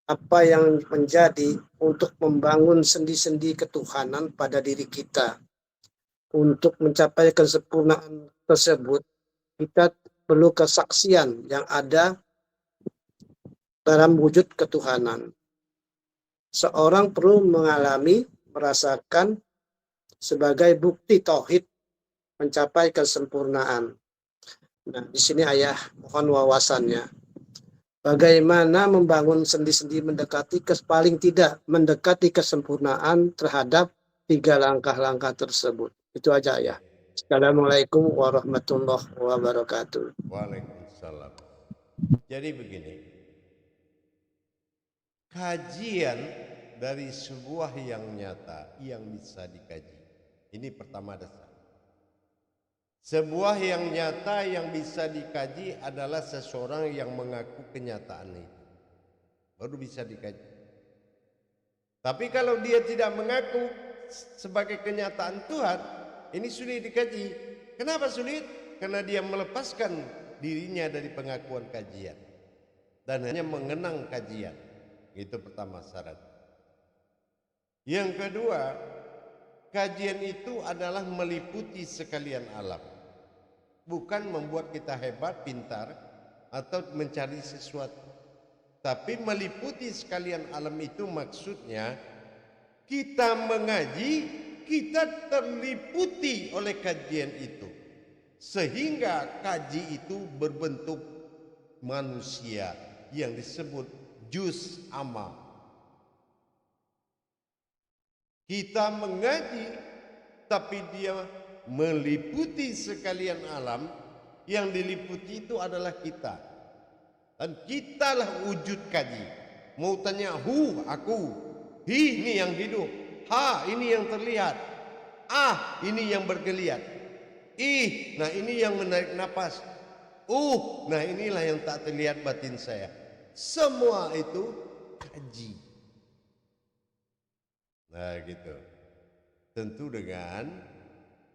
Apa yang menjadi untuk membangun sendi-sendi ketuhanan pada diri kita, untuk mencapai kesempurnaan tersebut, kita perlu kesaksian yang ada dalam wujud ketuhanan. Seorang perlu mengalami, merasakan sebagai bukti tauhid mencapai kesempurnaan. Nah, di sini Ayah mohon wawasannya. Bagaimana membangun sendi-sendi paling tidak mendekati kesempurnaan terhadap 3 langkah-langkah tersebut. Itu aja Ayah. Assalamualaikum warahmatullahi wabarakatuh. Waalaikumsalam. Jadi begini, kajian dari sebuah yang nyata yang bisa dikaji. Ini pertama dasar. Sebuah yang nyata yang bisa dikaji adalah seseorang yang mengaku kenyataan itu. Baru bisa dikaji. Tapi kalau dia tidak mengaku sebagai kenyataan Tuhan, ini sulit dikaji. Kenapa sulit? Karena dia melepaskan dirinya dari pengakuan kajian dan hanya mengenang kajian. Itu pertama syarat. Yang kedua, kajian itu adalah meliputi sekalian alam. Bukan membuat kita hebat, pintar, atau mencari sesuatu. Tapi meliputi sekalian alam itu maksudnya kita mengaji, kita terliputi oleh kajian itu. Sehingga kaji itu berbentuk manusia yang disebut juz amma. Kita mengaji, tapi dia meliputi sekalian alam. Yang diliputi itu adalah kita. Dan kitalah wujud kaji. Mau tanya hu, aku. Hi, ini yang hidup. Ha, ini yang terlihat. Ah, ini yang bergeliat. Ih, nah ini yang menarik napas. Nah inilah yang tak terlihat batin saya. Semua itu kaji. Nah gitu. Tentu dengan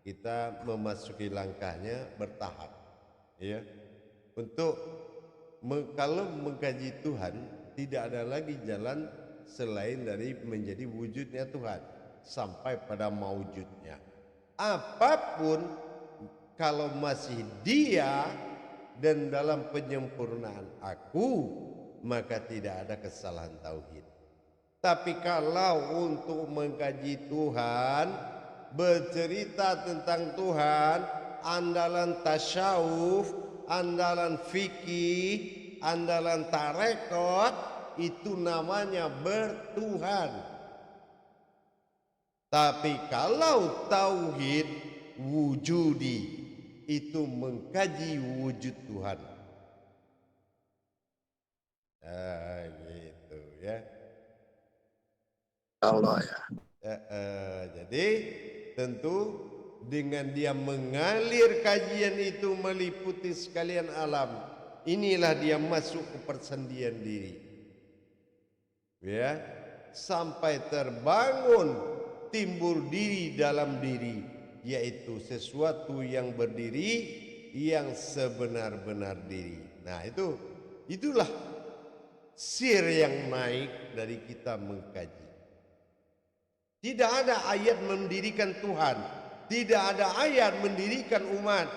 kita memasuki langkahnya bertahap, ya. Untuk kalau mengkaji Tuhan tidak ada lagi jalan selain dari menjadi wujudnya Tuhan sampai pada maujudnya. Apapun kalau masih dia dan dalam penyempurnaan aku, maka tidak ada kesalahan tauhid. Tapi kalau untuk mengkaji Tuhan, bercerita tentang Tuhan, andalan tasyawuf, andalan fikih, andalan tarekat, itu namanya bertuhan. Tapi kalau tauhid wujudi, itu mengkaji wujud Tuhan. Gitu ya. Allah ya. Jadi tentu dengan dia mengalir kajian itu meliputi sekalian alam, inilah dia masuk ke persendian diri, ya, sampai terbangun timbul diri dalam diri, yaitu sesuatu yang berdiri yang sebenar-benar diri. Nah itulah sir yang naik dari kita mengkaji. Tidak ada ayat mendirikan Tuhan, tidak ada ayat mendirikan umat,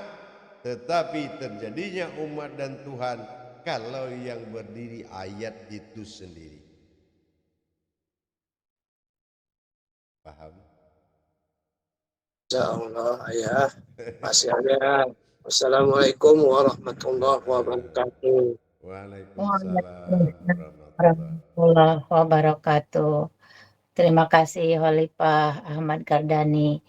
tetapi terjadinya umat dan Tuhan kalau yang berdiri ayat itu sendiri. Paham? Insyaallah ya. Masih ada. Wassalamualaikum warahmatullahi wabarakatuh. Waalaikumsalam warahmatullahi Warahmatullahi wabarakatuh. Terima kasih Khalifah Ahmad Gardani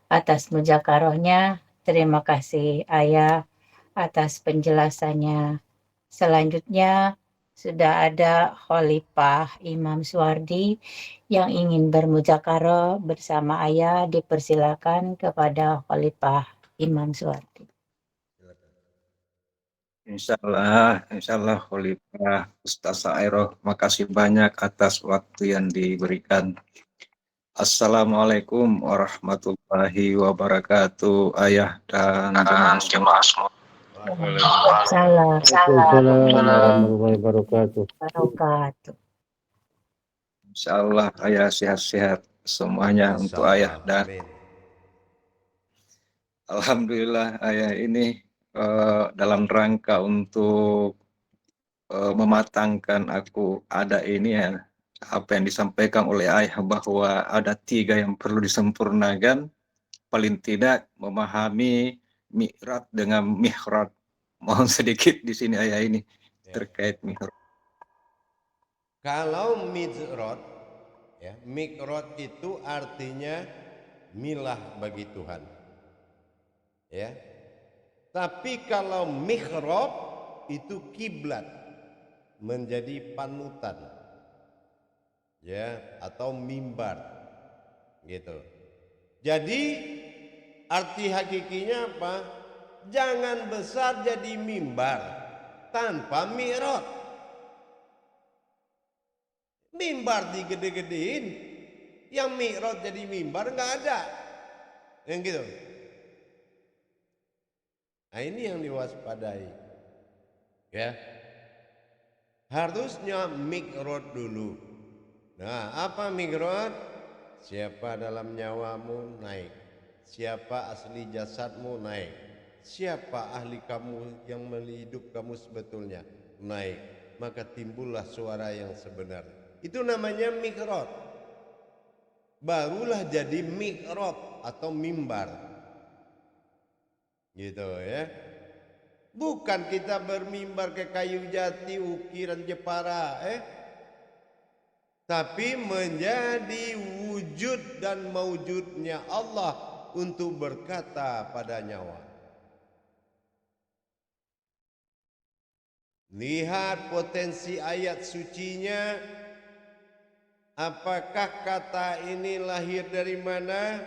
atas muzakarohnya. Terima kasih Ayah atas penjelasannya. Selanjutnya sudah ada Khalifah Imam Suwardi yang ingin bermuzakaroh bersama Ayah. Dipersilakan kepada Khalifah Imam Suwardi. Insyaallah Khalifah Ustaz Sa'airoh, makasih banyak atas waktu yang diberikan. Assalamualaikum warahmatullahi wabarakatuh, Ayah dan jemaah semua. Salam Waalaikumsalam warahmatullahi wabarakatuh. Insyaallah Ayah sehat-sehat semuanya untuk Ayah dan Amin. Alhamdulillah Ayah ini dalam rangka untuk mematangkan aku ada ini ya, apa yang disampaikan oleh Ayah bahwa ada 3 yang perlu disempurnakan, paling tidak memahami mi'raj dengan mihraj. Mohon sedikit di sini Ayah ini terkait mihraj. Kalau mi'raj, ya, mi'raj itu artinya milah bagi Tuhan, ya. Tapi kalau mihrab itu kiblat, menjadi panutan, ya, atau mimbar, gitu. Jadi arti hakikinya apa? Jangan besar jadi mimbar tanpa mi'raj. Mimbar digede-gedein, yang mi'raj jadi mimbar nggak ada, yang gitu. Nah ini yang diwaspadai, ya. Harusnya mikrot dulu. Nah, apa mikrot? Siapa dalam nyawamu naik. Siapa asli jasadmu naik. Siapa ahli kamu yang menghidup kamu sebetulnya naik. Maka timbullah suara yang sebenar. Itu namanya mikrot. Barulah jadi mikrot atau mimbar. Gitu ya. Bukan kita bermimbar ke kayu jati, ukiran Jepara, tapi menjadi wujud dan maujudnya Allah untuk berkata pada nyawa. Lihat potensi ayat sucinya. Apakah kata ini lahir dari mana?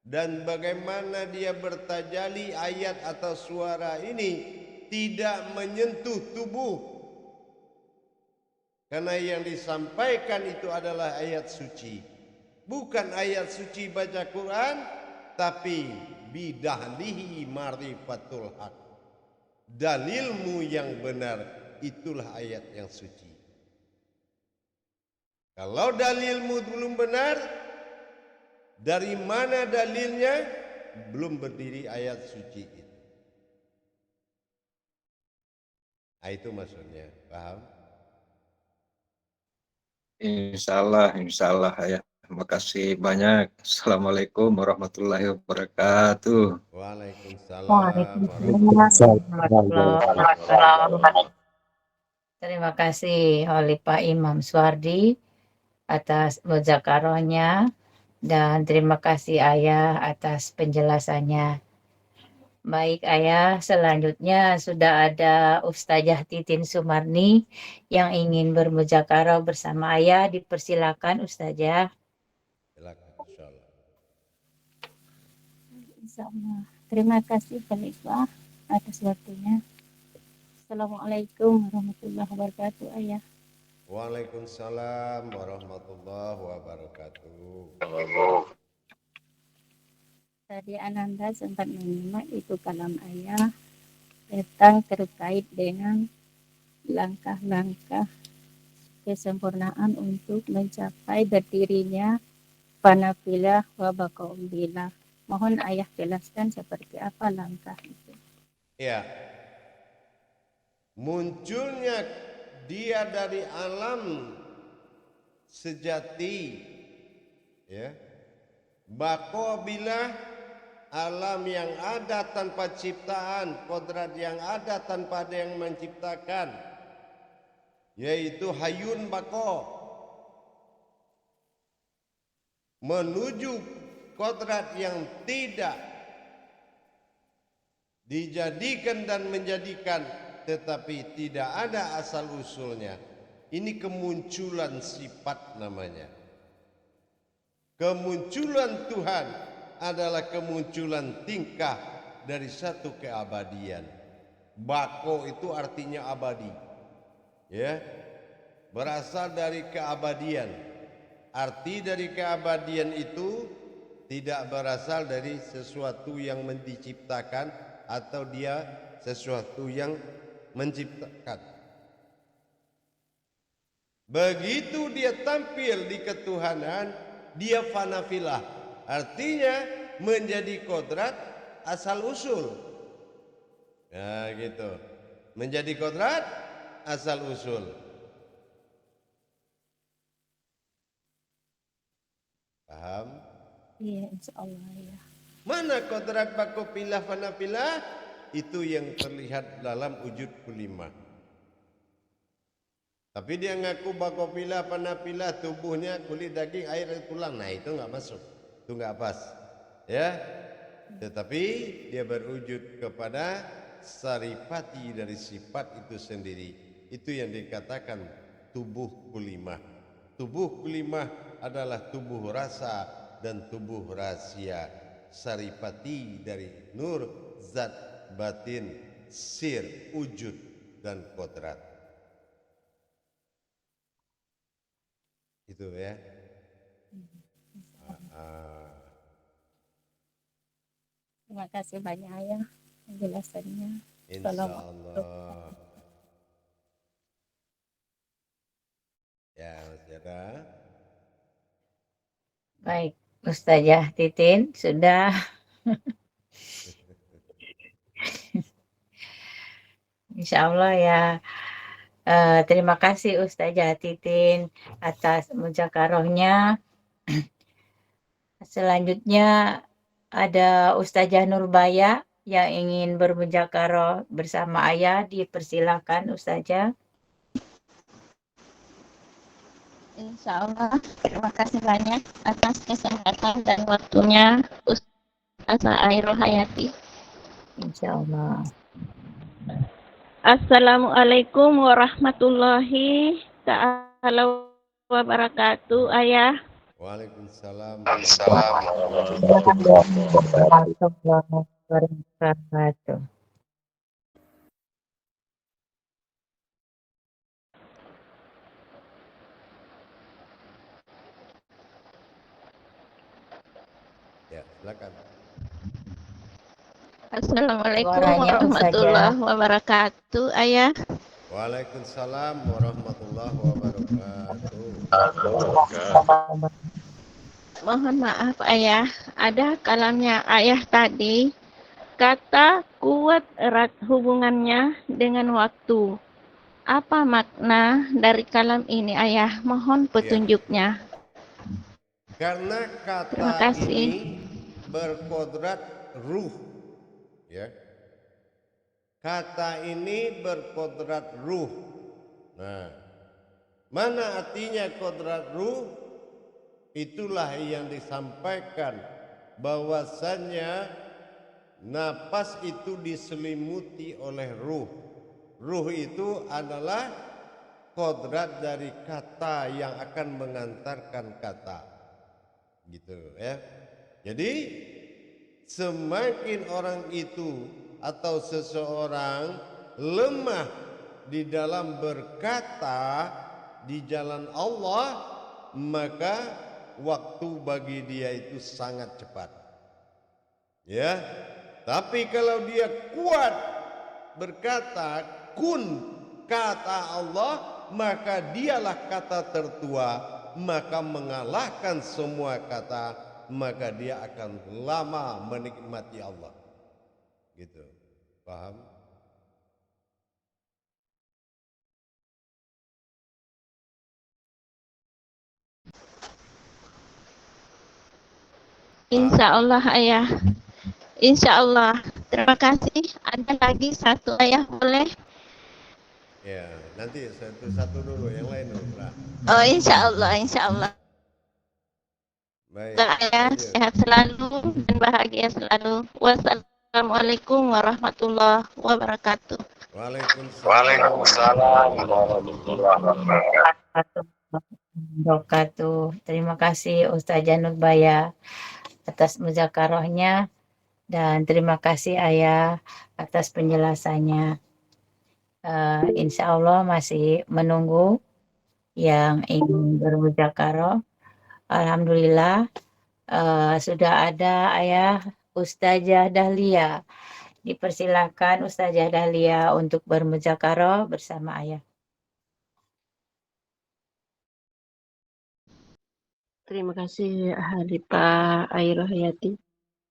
Dan bagaimana dia bertajali ayat atau suara ini tidak menyentuh tubuh. Karena yang disampaikan itu adalah ayat suci. Bukan ayat suci baca Quran, tapi bidahlihi marifatul haq. Dalilmu yang benar, itulah ayat yang suci. Kalau dalilmu belum benar, dari mana dalilnya? Belum berdiri ayat suci itu. Nah, itu maksudnya, paham? Insya Allah ya. Terima kasih banyak. Assalamualaikum warahmatullahi wabarakatuh. Waalaikumsalam. Terima kasih oleh Pak Imam Suwardi atas muzakarohnya dan terima kasih Ayah atas penjelasannya. Baik Ayah, selanjutnya sudah ada Ustazah Titin Sumarni yang ingin bermuzakarah bersama Ayah. Dipersilakan Ustazah. Silakan, insyaallah. Insyaallah. Terima kasih Khalifah atas waktunya. Assalamualaikum warahmatullahi wabarakatuh Ayah. Waalaikumsalam warahmatullahi wabarakatuh. Tadi Ananda sempat menyimak itu kalam Ayah tentang terkait dengan langkah-langkah kesempurnaan untuk mencapai berdirinya panafilah wa baqaumbillah. Mohon Ayah jelaskan seperti apa langkah itu. Ya. Munculnya dia dari alam sejati, ya. Bako bila alam yang ada tanpa ciptaan, kodrat yang ada tanpa ada yang menciptakan, yaitu hayun bako, menuju kodrat yang tidak dijadikan dan menjadikan, tetapi tidak ada asal usulnya. Ini kemunculan sifat namanya. Kemunculan Tuhan adalah kemunculan tingkah dari satu keabadian. Bako itu artinya abadi. Ya. Berasal dari keabadian. Arti dari keabadian itu tidak berasal dari sesuatu yang diciptakan atau dia sesuatu yang menciptakan. Begitu dia tampil di ketuhanan, dia fanafilah. Artinya menjadi kodrat asal usul. Ya gitu. Menjadi kodrat asal usul. Paham? Iya, insyaallah ya. Mana kodrat bako pilah fanafilah? Itu yang terlihat dalam wujud kulima. Tapi dia ngaku bako pilah fanafilah, tubuhnya kulit daging air dan tulang. Nah itu nggak masuk, itu nggak pas, ya. Tetapi dia berwujud kepada saripati dari sifat itu sendiri. Itu yang dikatakan tubuh kulimah. Tubuh kulimah adalah tubuh rasa dan tubuh rahasia. Saripati dari nur, zat, batin, sir, wujud, dan kodrat. Itu ya. Terima kasih banyak Ayah penjelasannya. Insya Allah. sudah. Baik, Ustazah Titin sudah. Insya Allah ya. Terima kasih Ustazah Titin atas muzakarohnya. Selanjutnya ada Ustazah Nurbaya yang ingin bermuzakaroh bersama ayah, dipersilakan Ustazah. Insya Allah, terima kasih banyak atas kesempatan dan waktunya Ustazah Airul Hayati. Insya Allah. Assalamualaikum warahmatullahi ta'ala wabarakatuh, ayah. Waalaikumsalam. Warahmatullahi wabarakatuh. Ya, silakan. Assalamualaikum Suaranya warahmatullahi wabarakatuh, ayah. Waalaikumsalam warahmatullahi wabarakatuh. Mohon maaf, ayah. Ada kalamnya ayah tadi. Kata kuat erat hubungannya dengan waktu. Apa makna dari kalam ini, ayah? Mohon petunjuknya. Karena Terima kata kasih. ini berkodrat ruh, ya. Kata ini berkodrat ruh. Nah, mana artinya kodrat ruh? Itulah yang disampaikan bahwasannya napas itu diselimuti oleh ruh. Ruh itu adalah kodrat dari kata yang akan mengantarkan kata, gitu ya. Jadi semakin orang itu atau seseorang lemah di dalam berkata di jalan Allah, maka waktu bagi dia itu sangat cepat, ya. Tapi kalau dia kuat berkata kun kata Allah, maka dialah kata tertua, maka mengalahkan semua kata, maka dia akan lama menikmati Allah, gitu. Paham? Insya Allah, ayah. Insya Allah. Terima kasih. Ada lagi satu, ayah, boleh? Ya, nanti satu-satu dulu, yang lain dulu, Ra. Oh, insya Allah, insya Allah. Baik, Ayah lanjut. sehat selalu dan bahagia selalu. Wassalamualaikum warahmatullahi wabarakatuh. Waalaikumsalam. Wabarakatuh. Terima kasih Ustazah Nurbaya atas muzakarohnya dan terima kasih ayah atas penjelasannya. Insya Allah masih menunggu yang ingin bermuzakarah. Alhamdulillah sudah ada ayah Ustazah Dahlia. Dipersilakan Ustazah Dahlia untuk bermuzakarah bersama ayah. Terima kasih Pak Airul Hayati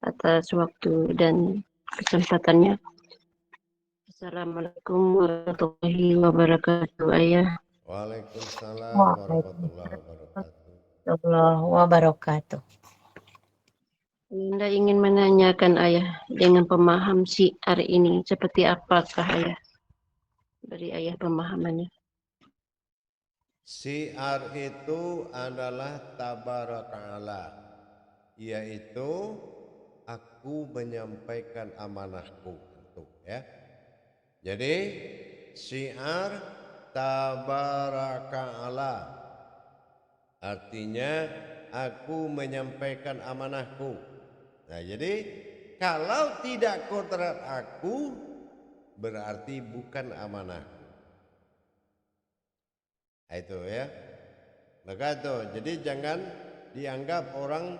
atas waktu dan kesempatannya. Assalamualaikum warahmatullahi wabarakatuh, ayah. Waalaikumsalam warahmatullahi wabarakatuh. Anda ingin menanyakan ayah dengan pemaham syiar ini seperti apakah ayah? Dari ayah pemahamannya. Syiar itu adalah tabaraka'ala, yaitu aku menyampaikan amanahku, ya. Jadi syiar tabaraka'ala artinya aku menyampaikan amanahku. Nah, jadi kalau tidak kodrat aku berarti bukan amanahku. Itu ya. Maka itu, jadi jangan dianggap orang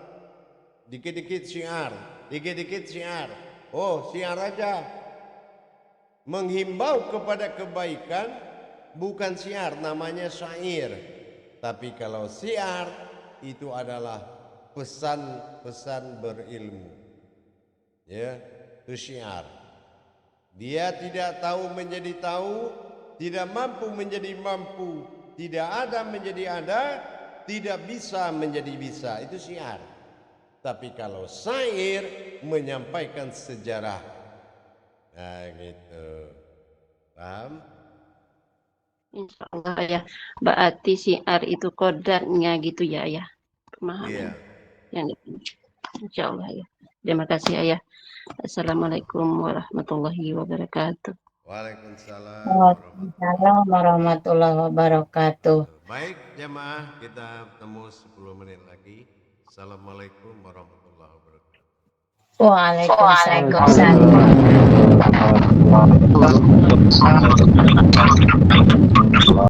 dikit-dikit syiar. Oh, syiar aja. Menghimbau kepada kebaikan bukan syiar, namanya syair. Tapi kalau syiar itu adalah pesan-pesan berilmu. Ya, itu syiar. Dia tidak tahu menjadi tahu, tidak mampu menjadi mampu, tidak ada menjadi ada, tidak bisa menjadi bisa. Itu syiar. Tapi kalau syair menyampaikan sejarah. Nah gitu. Paham? Insya Allah ayah. Berarti syiar itu kodratnya gitu ya ayah. Pemahaman. Iya. Yang insya Allah ya. Terima kasih ayah. Assalamualaikum warahmatullahi wabarakatuh. Waalaikumsalam. Waalaikumsalam warahmatullahi wabarakatuh. Baik jemaah, kita ketemu 10 menit lagi. Assalamualaikum warahmatullahi wabarakatuh. Waalaikumsalam.